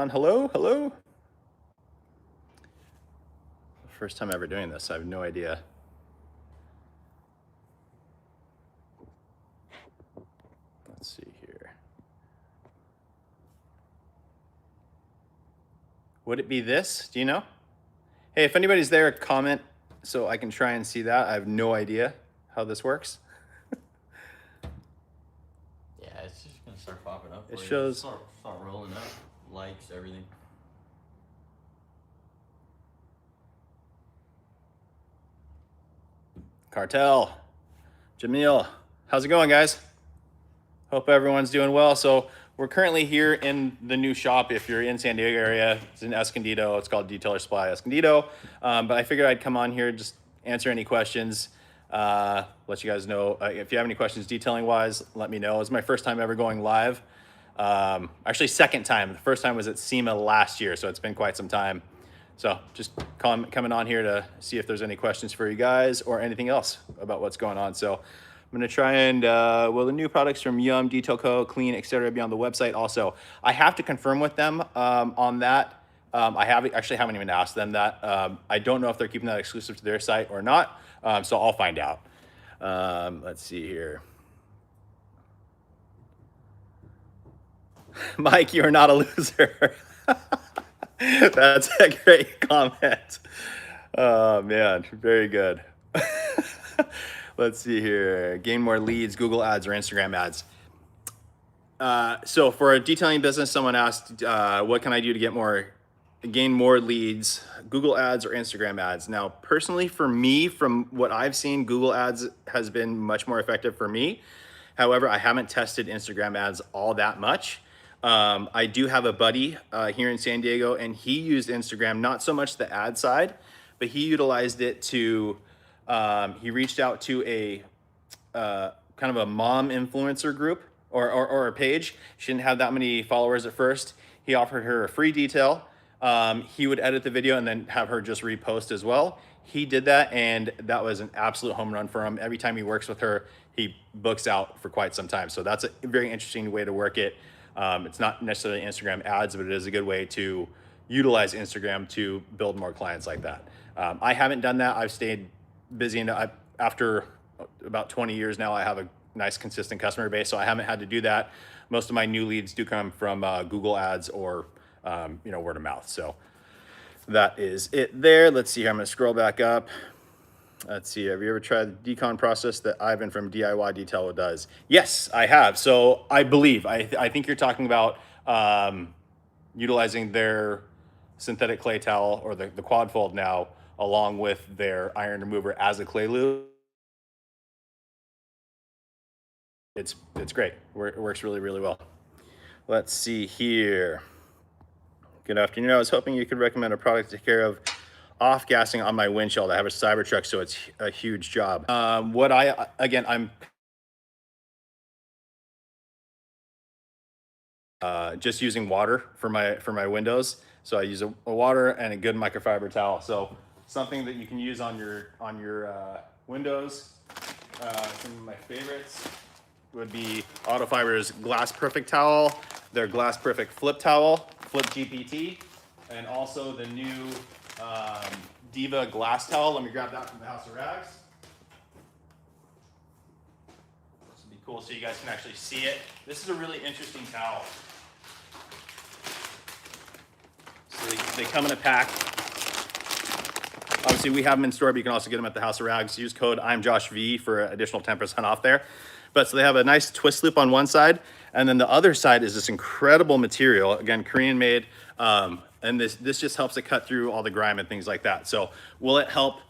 on? Hello, hello. First time ever doing this. I have no idea. Let's see here. Would it be this? Do you know? Hey, if anybody's there, comment so I can try and see that. I have no idea how this works. Yeah, it's just gonna start popping up. It shows. Start rolling up, likes, everything. Cartel, Jamil, how's it going, guys? Hope everyone's doing well. So we're currently here in the new shop. If you're in San Diego area, it's in Escondido. It's called Detailer Supply Escondido. But I figured I'd come on here, just answer any questions, let you guys know. If you have any questions detailing wise, let me know. It's my first time ever going live. Actually second time. The first time was at SEMA last year, so it's been quite some time. So just coming on here to see if there's any questions for you guys or anything else about what's going on. So I'm gonna try and, will the new products from Yum, Detail Co, Clean, etc. be on the website also? I have to confirm with them on that. I actually haven't even asked them that. I don't know if they're keeping that exclusive to their site or not, so I'll find out. Let's see here. Mike, you're not a loser. That's a great comment. Oh man, very good. Let's see here. Gain more leads, Google ads or Instagram ads. So for a detailing business, someone asked, what can I do to gain more leads, Google ads or Instagram ads? Now, personally for me, from what I've seen, Google ads has been much more effective for me. However, I haven't tested Instagram ads all that much. I do have a buddy here in San Diego, and he used Instagram, not so much the ad side, but he utilized it to, he reached out to a kind of a mom influencer group or a page. She didn't have that many followers at first. He offered her a free detail. He would edit the video and then have her just repost as well. He did that, and that was an absolute home run for him. Every time he works with her, he books out for quite some time. So that's a very interesting way to work it. It's not necessarily Instagram ads, but it is a good way to utilize Instagram to build more clients like that. I haven't done that. I've stayed busy, and after about 20 years now, I have a nice consistent customer base, so I haven't had to do that. Most of my new leads do come from Google ads or word of mouth. So that is it there. Let's see here. I'm going to scroll back up. Let's see. Have you ever tried the decon process that Ivan from DIY Detail does? Yes, I have. So I believe, I think you're talking about utilizing their synthetic clay towel or the quad fold now, along with their iron remover as a clay lube. It's great. It works really, really well. Let's see here. Good afternoon. I was hoping you could recommend a product to take care of off-gassing on my windshield. I have a Cybertruck, so it's a huge job. I'm just using water for my windows. So I use a water and a good microfiber towel. So something that you can use on your windows. Some of my favorites would be Autofiber's Glass Perfect towel, their Glass Perfect flip towel, Flip GPT, and also the new Diva glass towel. Let me grab that from the House of Rags. This would be cool so you guys can actually see it. This is a really interesting towel. So they come in a pack. Obviously, we have them in store, but you can also get them at the House of Rags. Use code IMJOSHV for additional 10% off there. But so they have a nice twist loop on one side, and then the other side is this incredible material, again, Korean made, and this just helps it cut through all the grime and things like that. So will it help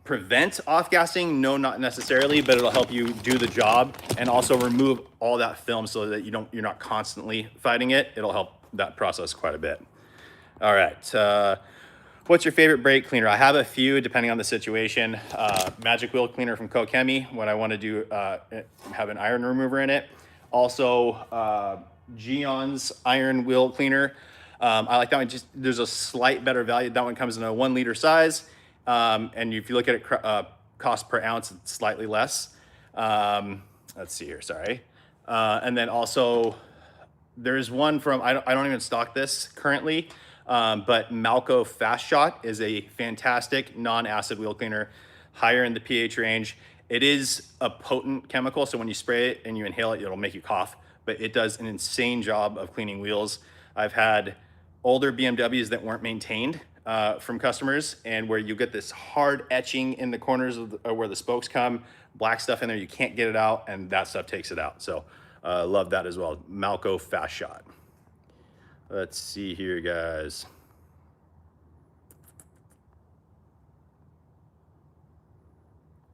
prevent off-gassing? No, not necessarily, but it'll help you do the job and also remove all that film so that you're not constantly fighting it. It'll help that process quite a bit. All right. What's your favorite brake cleaner? I have a few depending on the situation. Magic Wheel Cleaner from Kokemi when I want to do have an iron remover in it. Also, Geon's Iron Wheel Cleaner. I like that one. Just there's a slight better value. That one comes in a 1 liter size, and if you look at it, cost per ounce, it's slightly less. Let's see here. Sorry, and then also there's one from, I don't even stock this currently, but Malco Fast Shot is a fantastic non-acid wheel cleaner, higher in the pH range. It is a potent chemical, so when you spray it and you inhale it, it'll make you cough, but it does an insane job of cleaning wheels. I've had older BMWs that weren't maintained from customers, and where you get this hard etching in the corners of where the spokes come, black stuff in there, you can't get it out, and that stuff takes it out. So love that as well. Malco Fast Shot. Let's see here, guys.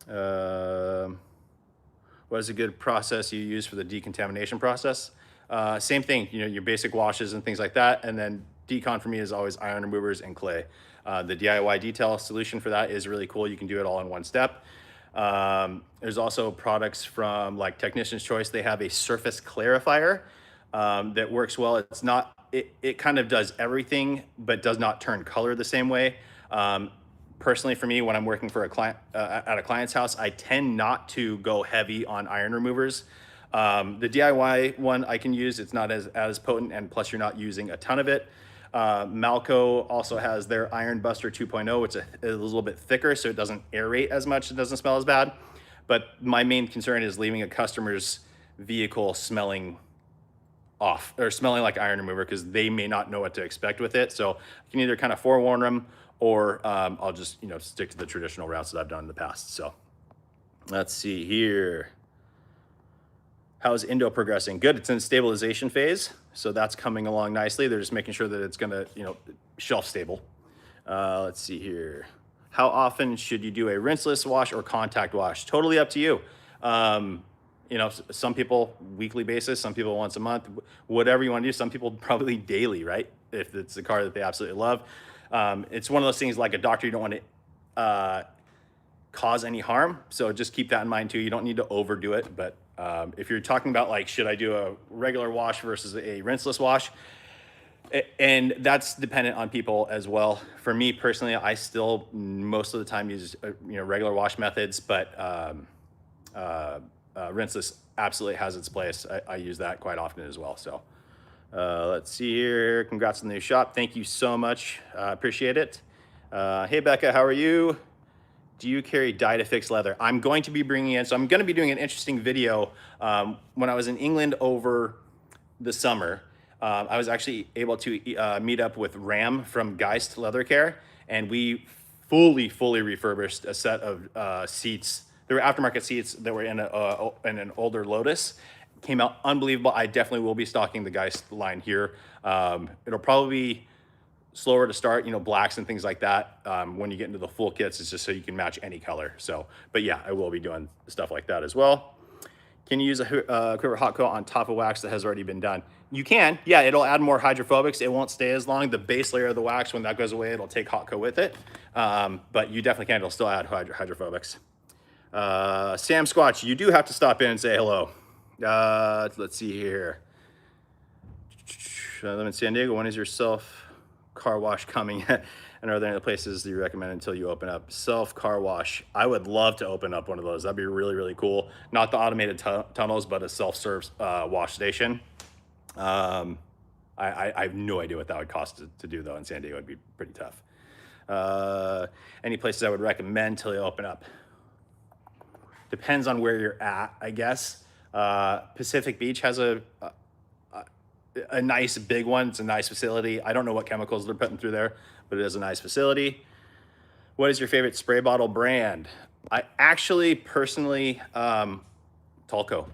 What is a good process you use for the decontamination process? Same thing, you know, your basic washes and things like that. And then decon for me is always iron removers and clay. The DIY detail solution for that is really cool. You can do it all in one step. There's also products from like Technician's Choice. They have a surface clarifier that works well. It's not, it kind of does everything, but does not turn color the same way. Personally, for me, when I'm working for a client at a client's house, I tend not to go heavy on iron removers. The DIY one I can use, it's not as potent, and plus you're not using a ton of it. Malco also has their Iron Buster 2.0. It's a little bit thicker, so it doesn't aerate as much. It doesn't smell as bad. But my main concern is leaving a customer's vehicle smelling off or smelling like iron remover, because they may not know what to expect with it. So I can either kind of forewarn them, or I'll just, you know, stick to the traditional routes that I've done in the past. So let's see here. How's Indo progressing? Good. It's in stabilization phase, so that's coming along nicely. They're just making sure that it's going to, you know, shelf stable. Let's see here. How often should you do a rinseless wash or contact wash? Totally up to you. You know, some people weekly basis, some people once a month, whatever you want to do. Some people probably daily, right? If it's a car that they absolutely love. It's one of those things like a doctor, you don't want to cause any harm. So just keep that in mind too. You don't need to overdo it. But if you're talking about like, should I do a regular wash versus a rinseless wash? And that's dependent on people as well. For me personally, I still most of the time use you know, regular wash methods, but rinseless absolutely has its place. I use that quite often as well. So let's see here. Congrats on the new shop. Thank you so much. Appreciate it. Hey Becca, how are you? Do you carry dye-to-fix leather? I'm going to be bringing in, so I'm going to be doing an interesting video. When I was in England over the summer, I was actually able to meet up with Ram from Geist Leather Care, and we fully refurbished a set of seats. There were aftermarket seats that were in an older Lotus. Came out unbelievable. I definitely will be stocking the Geist line here. It'll probably be slower to start, you know, blacks and things like that. When you get into the full kits, it's just so you can match any color. So, but yeah, I will be doing stuff like that as well. Can you use a quiver hot coat on top of wax that has already been done? You can, yeah, it'll add more hydrophobics. It won't stay as long. The base layer of the wax, when that goes away, it'll take hot coat with it. But you definitely can, it'll still add hydrophobics. Sam Squatch, you do have to stop in and say hello. Let's see here. I live in San Diego. When is your self car wash coming? And are there any places that you recommend until you open up? Self car wash. I would love to open up one of those. That'd be really cool. Not the automated tunnels, but a self-serve wash station. I have no idea what that would cost to do though in San Diego. It'd be pretty tough. Any places I would recommend till you open up? Depends on where you're at, I guess. Pacific Beach has a nice big one. It's a nice facility. I don't know what chemicals they're putting through there, but it is a nice facility. What is your favorite spray bottle brand? I actually personally, Talco.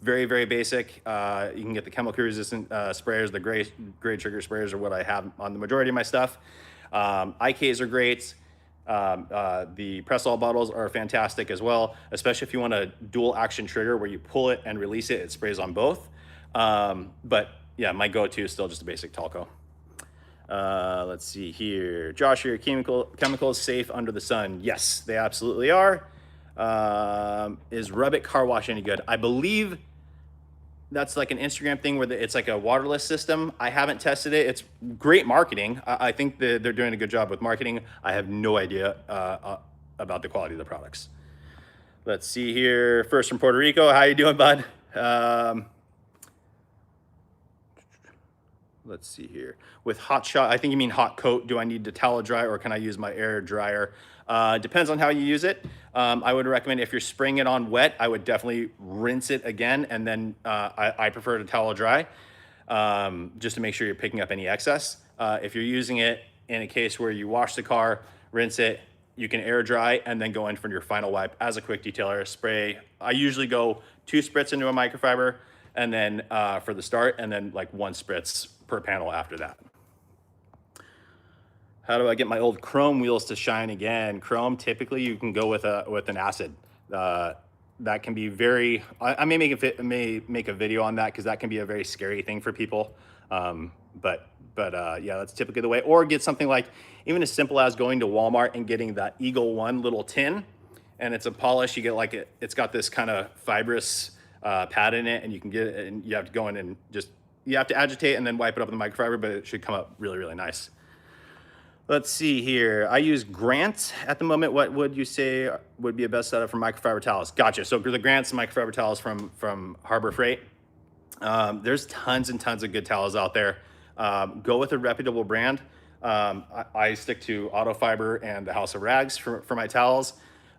Very basic. You can get the chemical resistant sprayers. The gray trigger sprayers are what I have on the majority of my stuff. IKs are great. The press-all bottles are fantastic as well, especially if you want a dual action trigger where you pull it and release it, it sprays on both. But yeah, my go-to is still just a basic Talco. Let's see here. Josh, are your chemicals safe under the sun? Yes, they absolutely are. Is Rub-It car wash any good? I believe that's like an Instagram thing where it's like a waterless system. I haven't tested it. It's great marketing. I think they're doing a good job with marketing. I have no idea about the quality of the products. Let's see here. First from Puerto Rico. How you doing, bud? let's see here. With hot shot, I think you mean hot coat. Do I need to towel dry or can I use my air dryer? Depends on how you use it. I would recommend if you're spraying it on wet, I would definitely rinse it again. And then I prefer to towel dry just to make sure you're picking up any excess. If you're using it in a case where you wash the car, rinse it, you can air dry and then go in for your final wipe as a quick detailer. Spray, I usually go 2 spritz into a microfiber and then for the start, and then like 1 spritz per panel after that. How do I get my old chrome wheels to shine again? Chrome, typically you can go with an acid. That can be very, I may make a video on that because that can be a very scary thing for people. But yeah, that's typically the way. Or get something like even as simple as going to Walmart and getting that Eagle One little tin, and it's a polish. You get like it's got this kind of fibrous pad in it, and you can get it, and you have to go in and you have to agitate and then wipe it up in the microfiber, but it should come up really, really nice. Let's see here. I use Grant at the moment. What would you say would be a best setup for microfiber towels? Gotcha. So the Grant's microfiber towels from Harbor Freight. There's tons and tons of good towels out there. Go with a reputable brand. I stick to Auto Fiber and the House of Rags for my towels.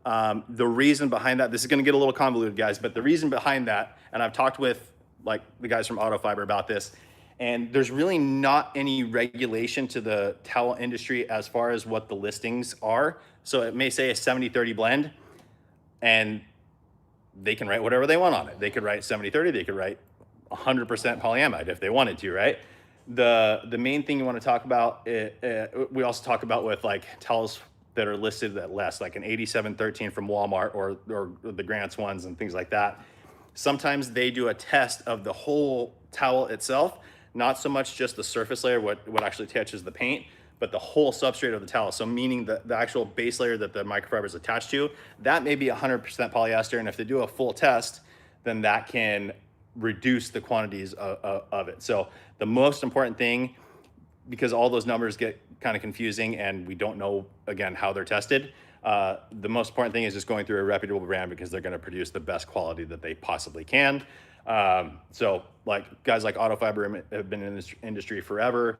The reason behind that, this is gonna get a little convoluted, guys, but the reason behind that, and I've talked with like the guys from Auto Fiber about this, and there's really not any regulation to the towel industry as far as what the listings are. So it may say a 70-30 blend, and they can write whatever they want on it. They could write 70-30, they could write 100% polyamide if they wanted to, right? The main thing you want to talk about, we also talk about with like towels that are listed at less, like an 8713 from Walmart or the Grants ones and things like that. Sometimes they do a test of the whole towel itself, not so much just the surface layer, what actually touches the paint, but the whole substrate of the towel. So meaning the actual base layer that the microfiber is attached to, that may be 100% polyester. And if they do a full test, then that can reduce the quantities of it. So the most important thing, because all those numbers get kind of confusing and we don't know, again, how they're tested, the most important thing is just going through a reputable brand because they're going to produce the best quality that they possibly can. So like guys like Auto Fiber have been in this industry forever.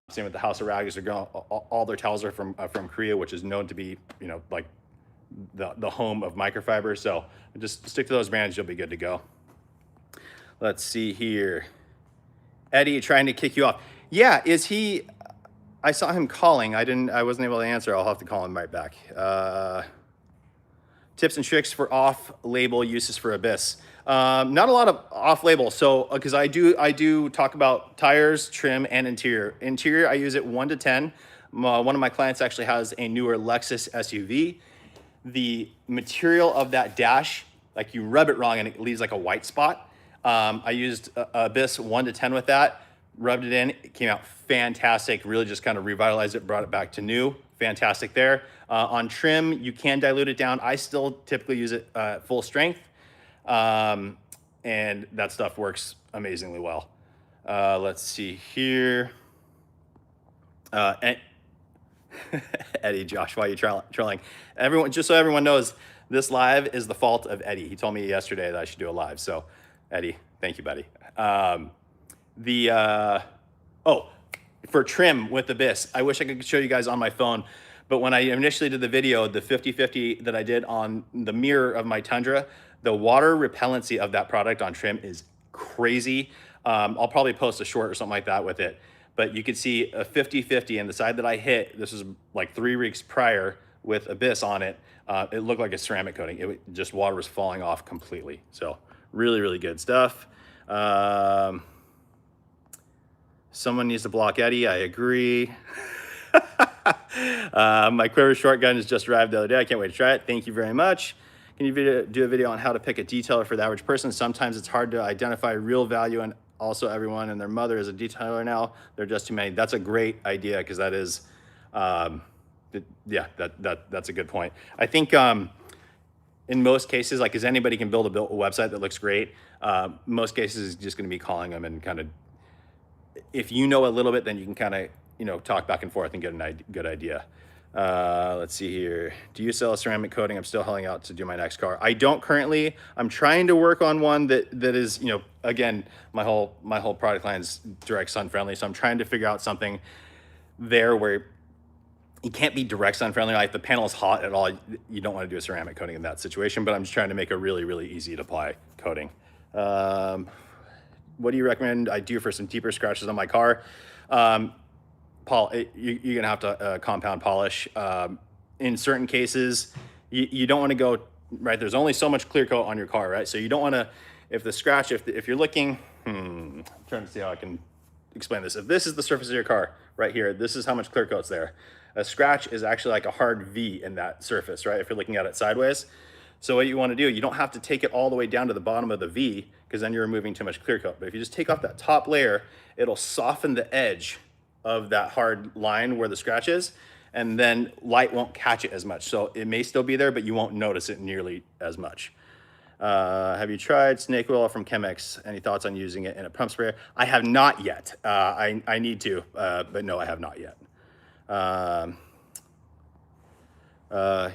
Same with the House of Rags. All their towels are from Korea, which is known to be, you know, like the home of microfiber. So just stick to those brands, you'll be good to go. Let's see here. Eddie trying to kick you off. Yeah, is he? I saw him calling. I wasn't able to answer. I'll have to call him right back. Tips and tricks for off-label uses for Abyss. Not a lot of off-label. So because I do talk about tires, trim, and interior. Interior, I use it 1 to 10. One of my clients actually has a newer Lexus SUV. The material of that dash, like you rub it wrong and it leaves like a white spot. I used Abyss 1 to 10 with that, rubbed it in, it came out fantastic, really just kind of revitalized it, brought it back to new, fantastic there. On trim, you can dilute it down. I still typically use it full strength, and that stuff works amazingly well. Let's see here. Eddie, Josh, why are you trolling? Everyone, just so everyone knows, this live is the fault of Eddie. He told me yesterday that I should do a live, so Eddie, thank you, buddy. For trim with Abyss, I wish I could show you guys on my phone, but when I initially did the video, the 50-50 that I did on the mirror of my Tundra, the water repellency of that product on trim is crazy. I'll probably post a short or something like that with it, but you could see a 50-50, and the side that I hit, this was like 3 weeks prior with Abyss on it, it looked like a ceramic coating. Just water was falling off completely. So really, really good stuff. Someone needs to block Eddie. I agree. My Quiver short gun has just arrived the other day. I can't wait to try it. Thank you very much. Can you do a video on how to pick a detailer for the average person? Sometimes it's hard to identify real value, and also everyone and their mother is a detailer now. They're just too many. That's a great idea, because that is, yeah, that's a good point. I think in most cases, like, because anybody can build a website that looks great, most cases it's just going to be calling them and kind of, if you know a little bit, then you can kind of, you know, talk back and forth and get a good idea. Let's see here. Do you sell a ceramic coating? I'm still holding out to do my next car. I don't currently. I'm trying to work on one that is, you know, again, my whole product line is direct sun friendly. So I'm trying to figure out something there where you can't be direct sun friendly. Like the panel is hot at all. You don't want to do a ceramic coating in that situation, but I'm just trying to make a really, really easy to apply coating. What do you recommend I do for some deeper scratches on my car? You're gonna have to compound polish. In certain cases, you don't want to go, right? There's only so much clear coat on your car, right? So you don't want to, if the scratch, if you're looking, I'm trying to see how I can explain this. If this is the surface of your car right here, this is how much clear coat's there. A scratch is actually like a hard V in that surface, right? If you're looking at it sideways. So what you want to do, you don't have to take it all the way down to the bottom of the V, because then you're removing too much clear coat. But if you just take off that top layer, it'll soften the edge of that hard line where the scratch is, and then light won't catch it as much. So it may still be there, but you won't notice it nearly as much. Have you tried snake oil from Chemex? Any thoughts on using it in a pump sprayer? I have not yet. I need to, but no, I have not yet.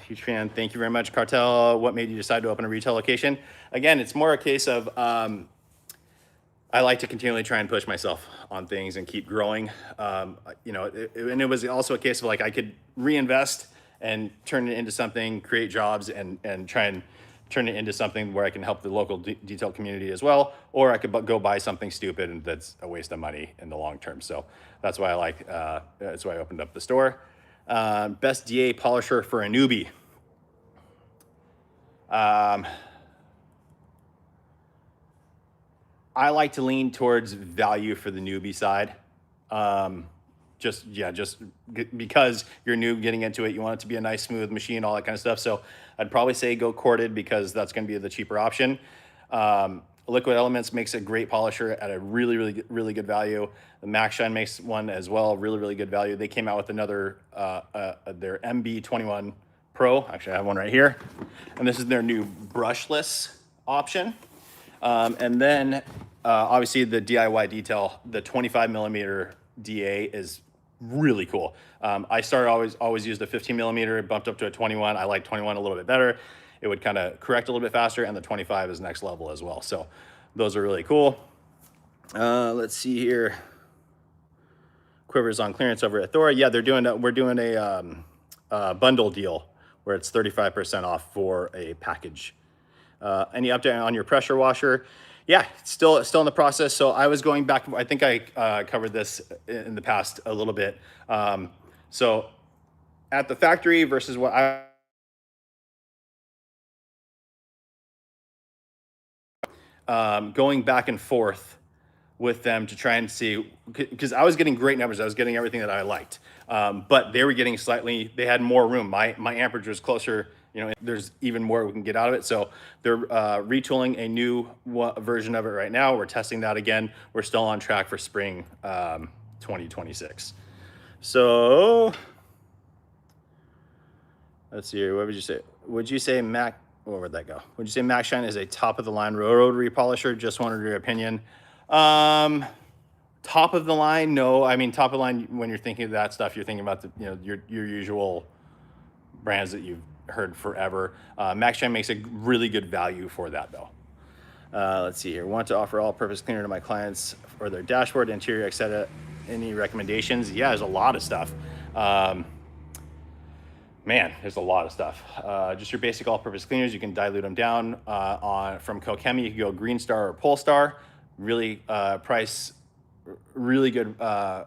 Huge fan. Thank you very much, Cartel. What made you decide to open a retail location? Again, it's more a case of I like to continually try and push myself on things and keep growing. You know, and it was also a case of like I could reinvest and turn it into something, create jobs, and try and turn it into something where I can help the local detail community as well, or I could go buy something stupid and that's a waste of money in the long term. So that's why I like, that's why I opened up the store. Best DA polisher for a newbie. I like to lean towards value for the newbie side. Just because you're new getting into it, you want it to be a nice smooth machine, all that kind of stuff. So I'd probably say go corded, because that's going to be the cheaper option. Liquid Elements makes a great polisher at a really good value. The Max Shine makes one as well, really good value. They came out with another, their MB21 Pro. Actually, I have one right here. And this is their new brushless option. And then obviously the DIY detail, the 25 millimeter DA is really cool. I started always used a 15 millimeter, bumped up to a 21. I like 21 a little bit better. It would kind of correct a little bit faster, and the 25 is next level as well. So those are really cool. Let's see here. Quivers on clearance over at Thor. Yeah, we're doing a bundle deal where it's 35% off for a package. Any update on your pressure washer? Yeah, it's still in the process. So I was going back, I think I covered this in the past a little bit. So at the factory versus what going back and forth with them to try and see, because I was getting great numbers. I was getting everything that I liked, but they were getting they had more room. My amperage was closer. You know, there's even more we can get out of it. So they're retooling a new version of it right now. We're testing that again. We're still on track for spring 2026. So let's see here. What would you say? Would you say Mac? Where'd that go? Would you say Max Shine is a top of the line rotary polisher? Just wanted your opinion. Top of the line? No. I mean, top of the line, when you're thinking of that stuff, you're thinking about your usual brands that you've heard forever. Max Shine makes a really good value for that though. Let's see here. Want to offer all-purpose cleaner to my clients for their dashboard, interior, etc. Any recommendations? Yeah, there's a lot of stuff. Man, there's a lot of stuff. Just your basic all-purpose cleaners. You can dilute them down from Cochemi. You can go Green Star or Polestar. Really really good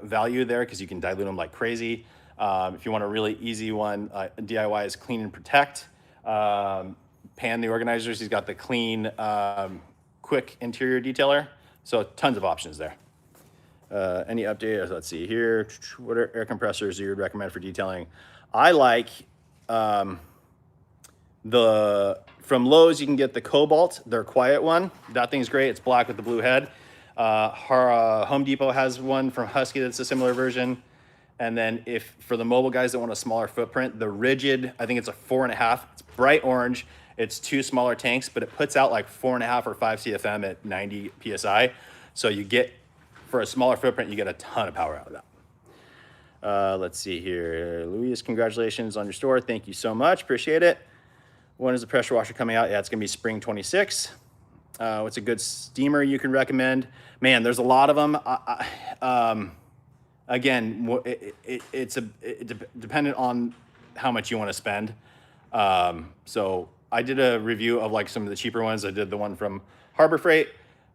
value there, because you can dilute them like crazy. If you want a really easy one, DIY is Clean and Protect. Pan the organizers, he's got the clean, quick interior detailer. So tons of options there. Any update? Let's see here. What are air compressors you would recommend for detailing? I like from Lowe's, you can get the Cobalt, their quiet one. That thing's great. It's black with the blue head. Home Depot has one from Husky that's a similar version. And then for the mobile guys that want a smaller footprint, the Rigid, I think it's a 4.5. It's bright orange. It's 2 smaller tanks, but it puts out like 4.5 or 5 CFM at 90 PSI. So you get, for a smaller footprint, you get a ton of power out of that. Let's see here. Louise, congratulations on your store. Thank you so much. Appreciate it. When is the pressure washer coming out? Yeah, it's going to be spring 26. What's a good steamer you can recommend? Man, there's a lot of them. Again, it's dependent on how much you want to spend. So I did a review of like some of the cheaper ones. I did the one from Harbor Freight,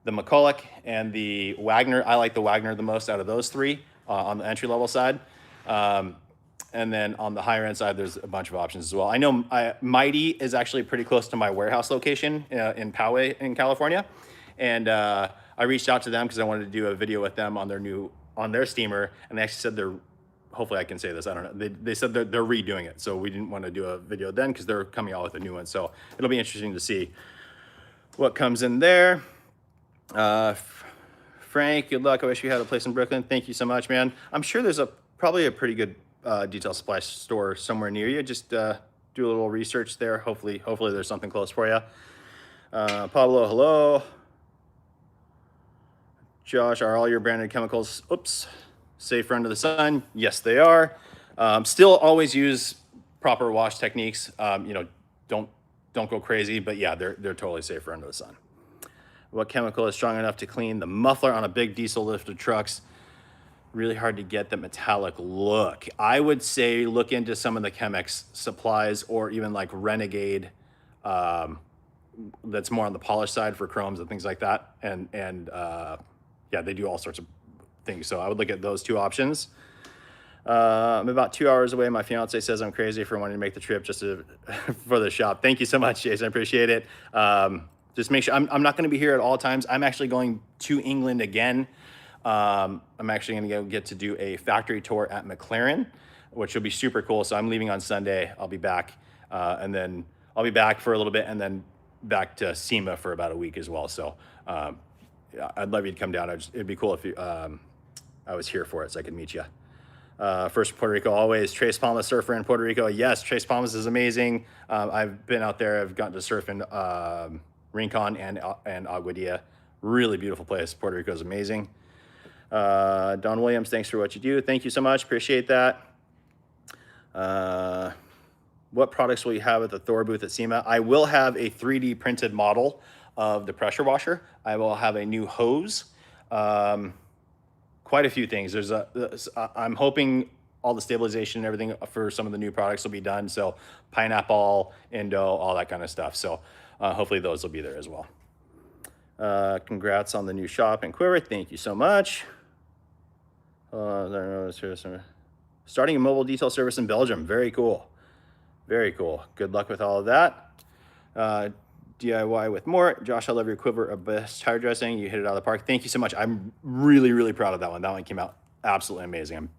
the McCulloch, and the Wagner. I like the Wagner the most out of those three on the entry level side. And then on the higher end side, there's a bunch of options as well. I know Mighty is actually pretty close to my warehouse location in Poway in California. And I reached out to them because I wanted to do a video with them on their steamer. And they actually said hopefully I can say this, I don't know. They said they're redoing it. So we didn't want to do a video then because they're coming out with a new one. So it'll be interesting to see what comes in there. Frank, good luck. I wish you had a place in Brooklyn. Thank you so much, man. I'm sure there's probably a pretty good detail supply store somewhere near you. Just do a little research there. Hopefully there's something close for you. Pablo, hello. Josh, are all your branded chemicals, safe for under the sun? Yes, they are. Still always use proper wash techniques. Don't go crazy, but yeah, they're totally safe for under the sun. What chemical is strong enough to clean the muffler on a big diesel lifted trucks? Really hard to get the metallic look. I would say look into some of the Chemex supplies or even like Renegade, that's more on the polished side for chromes and things like that. And yeah, they do all sorts of things. So I would look at those two options. I'm about 2 hours away. My fiance says I'm crazy for wanting to make the trip just for the shop. Thank you so much, Jason. I appreciate it. Just make sure I'm not going to be here at all times. I'm actually going to England again. I'm actually going to get to do a factory tour at McLaren, which will be super cool. So I'm leaving on Sunday. I'll be back, and then I'll be back for a little bit, and then back to SEMA for about a week as well. So yeah, I'd love you to come down. It'd be cool if I was here for it, so I could meet you. First Puerto Rico always. Trace Palmas surfer in Puerto Rico. Yes, Trace Palmas is amazing. I've been out there. I've gotten to surf in Rincon and Aguadilla. Really beautiful place. Puerto Rico is amazing. Don Williams, thanks for what you do. Thank you so much. Appreciate that. What products will you have at the Thor booth at SEMA? I will have a 3D printed model of the pressure washer. I will have a new hose. Quite a few things. I'm hoping all the stabilization and everything for some of the new products will be done. So pineapple, Indo, all that kind of stuff. So hopefully those will be there as well. Congrats on the new shop and Quiver. Thank you so much. Starting a mobile detail service in Belgium. Very cool. Very cool. Good luck with all of that. DIY with more. Josh, I love your Quiver of best tire dressing. You hit it out of the park. Thank you so much. I'm really, really proud of that one. That one came out absolutely amazing. I'm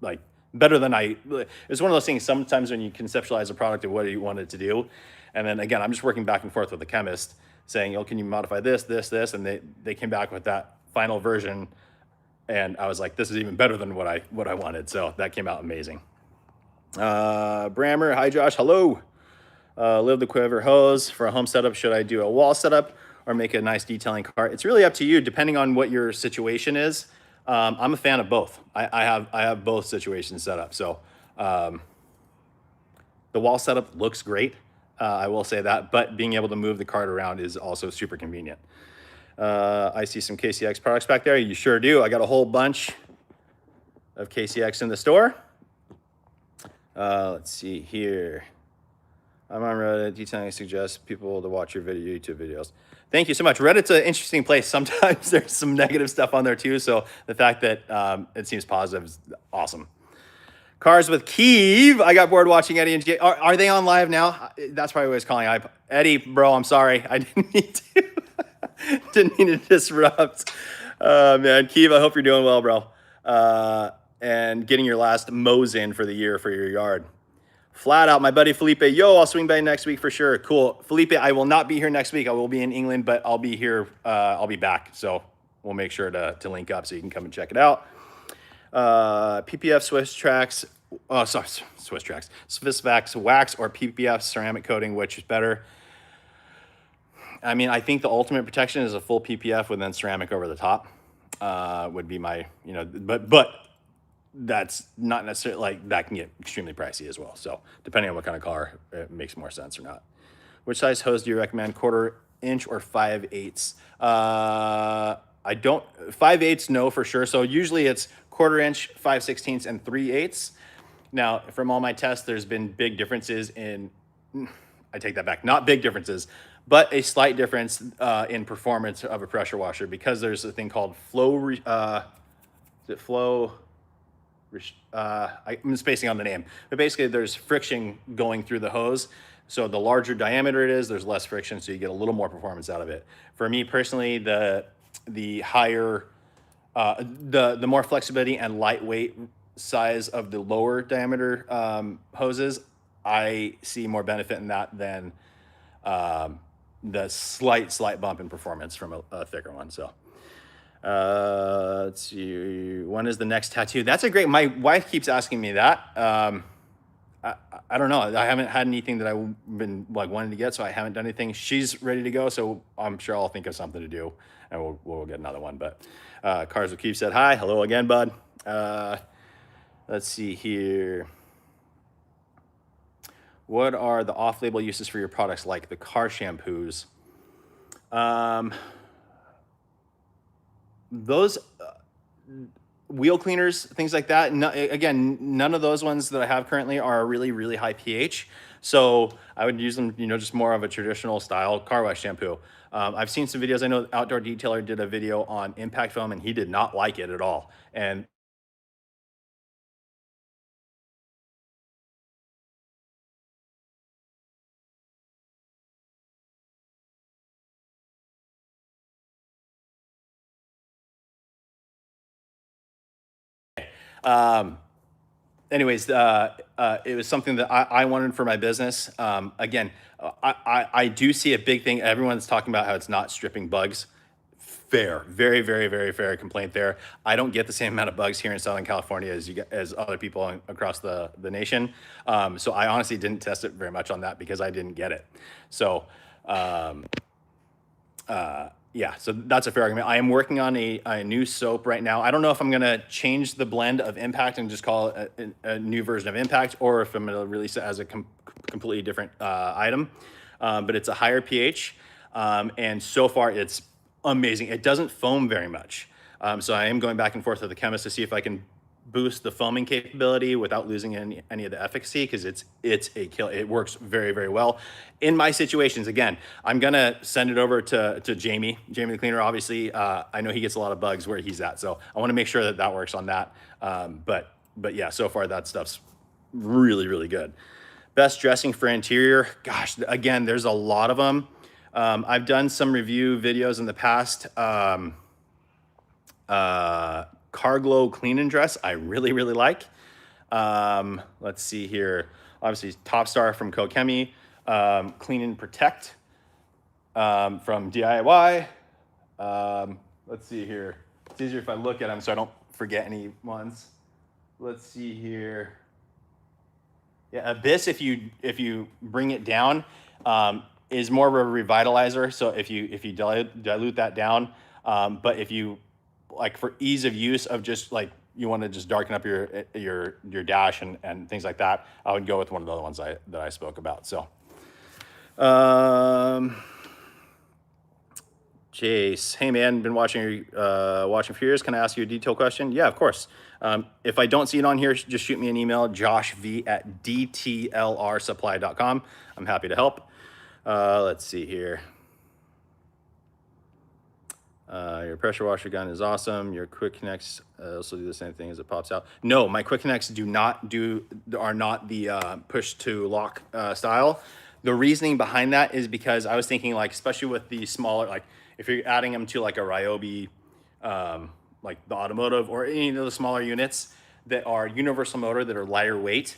like better than it's one of those things sometimes when you conceptualize a product of what you want it to do. And then again, I'm just working back and forth with the chemist saying, can you modify this, this, this? And they came back with that final version. And I was like, this is even better than what I wanted. So that came out amazing. Brammer, hi Josh, hello. Live the Quiver hose for a home setup. Should I do a wall setup or make a nice detailing cart? It's really up to you, depending on what your situation is. I'm a fan of both. I have both situations set up. So the wall setup looks great. I will say that, but being able to move the cart around is also super convenient. I see some KCX products back there. You sure do. I got a whole bunch of KCX in the store. Let's see here. I'm on Reddit. Detailing suggests people to watch your YouTube videos. Thank you so much. Reddit's an interesting place. Sometimes there's some negative stuff on there too. So the fact that it seems positive is awesome. Cars with Keeve. I got bored watching Eddie and Jay. Are they on live now? That's probably what I was calling. Eddie, bro, I'm sorry. I didn't mean to. Didn't mean to disrupt. Man, Keeve, I hope you're doing well, bro. And getting your last mows in for the year for your yard. Flat out, my buddy Felipe. Yo, I'll swing by next week for sure. Cool. Felipe, I will not be here next week. I will be in England, but I'll be here. I'll be back. So we'll make sure to link up so you can come and check it out. PPF Swiss Tracks. Oh, sorry, Swiss Tracks. Swissvax wax or PPF ceramic coating, which is better? I mean, I think the ultimate protection is a full PPF with then ceramic over the top. Would be my, but that's not necessarily like that can get extremely pricey as well. So depending on what kind of car, it makes more sense or not. Which size hose do you recommend? 1/4 inch or 5/8? I don't 5/8 no for sure. So usually it's 1/4 inch, 5/16, and 3/8. Now from all my tests, there's been big differences in. I take that back. Not big differences, but a slight difference in performance of a pressure washer because there's a thing called flow. Is it flow? I'm spacing on the name, but basically there's friction going through the hose. So the larger diameter it is, there's less friction, so you get a little more performance out of it. For me personally, the higher, the more flexibility and lightweight size of the lower diameter hoses, I see more benefit in that than the slight bump in performance from a thicker one. So. Let's see. When is the next tattoo? That's a great. My wife keeps asking me that. I don't know. I haven't had anything that I've been like wanting to get, so I haven't done anything. She's ready to go, so I'm sure I'll think of something to do, and we'll get another one. But Cars with Keith said hi. Hello again, bud. Let's see here. What are the off-label uses for your products, like the car shampoos? Those wheel cleaners, things like that. No, again, none of those ones that I have currently are really, really high pH. So I would use them, just more of a traditional style car wash shampoo. I've seen some videos. I know Outdoor Detailer did a video on impact foam and he did not like it at all. And anyways, it was something that I wanted for my business. Again, I do see a big thing. Everyone's talking about how it's not stripping bugs. Fair, very, very, very fair complaint there. I don't get the same amount of bugs here in Southern California as other people across the nation. So I honestly didn't test it very much on that because I didn't get it. So yeah, so that's a fair argument. I am working on a new soap right now. I don't know if I'm gonna change the blend of Impact and just call it a new version of Impact, or if I'm gonna release it as a completely different item. But it's a higher pH, and so far it's amazing. It doesn't foam very much. So I am going back and forth with the chemist to see if I can boost the foaming capability without losing any of the efficacy, because it's a kill. It works very, very well in my situations. Again, I'm gonna send it over to Jamie the cleaner. Obviously, I know he gets a lot of bugs where he's at, so I want to make sure that works on that. But yeah, so far that stuff's really, really good. Best dressing for interior. Gosh, again, there's a lot of them. I've done some review videos in the past. Carglow Clean and Dress, I really, really like. Let's see here. Obviously, Top Star from Kokemi. Clean and Protect from DIY. Let's see here. It's easier if I look at them so I don't forget any ones. Let's see here. Yeah, Abyss, if you bring it down, is more of a revitalizer. So if you dilute that down, but if you like for ease of use of just like you want to just darken up your dash and things like that, I would go with one of the other ones that I spoke about. So, Chase, hey man, been watching for years. Can I ask you a detailed question? Yeah, of course. If I don't see it on here, just shoot me an email, joshv@dtlrsupply.com. I'm happy to help. Let's see here. Your pressure washer gun is awesome. Your quick connects also do the same thing as it pops out. No, my quick connects are not the push to lock style. The reasoning behind that is because I was thinking, like, especially with the smaller, like if you're adding them to like a Ryobi, like the automotive or any of the smaller units that are universal motor that are lighter weight,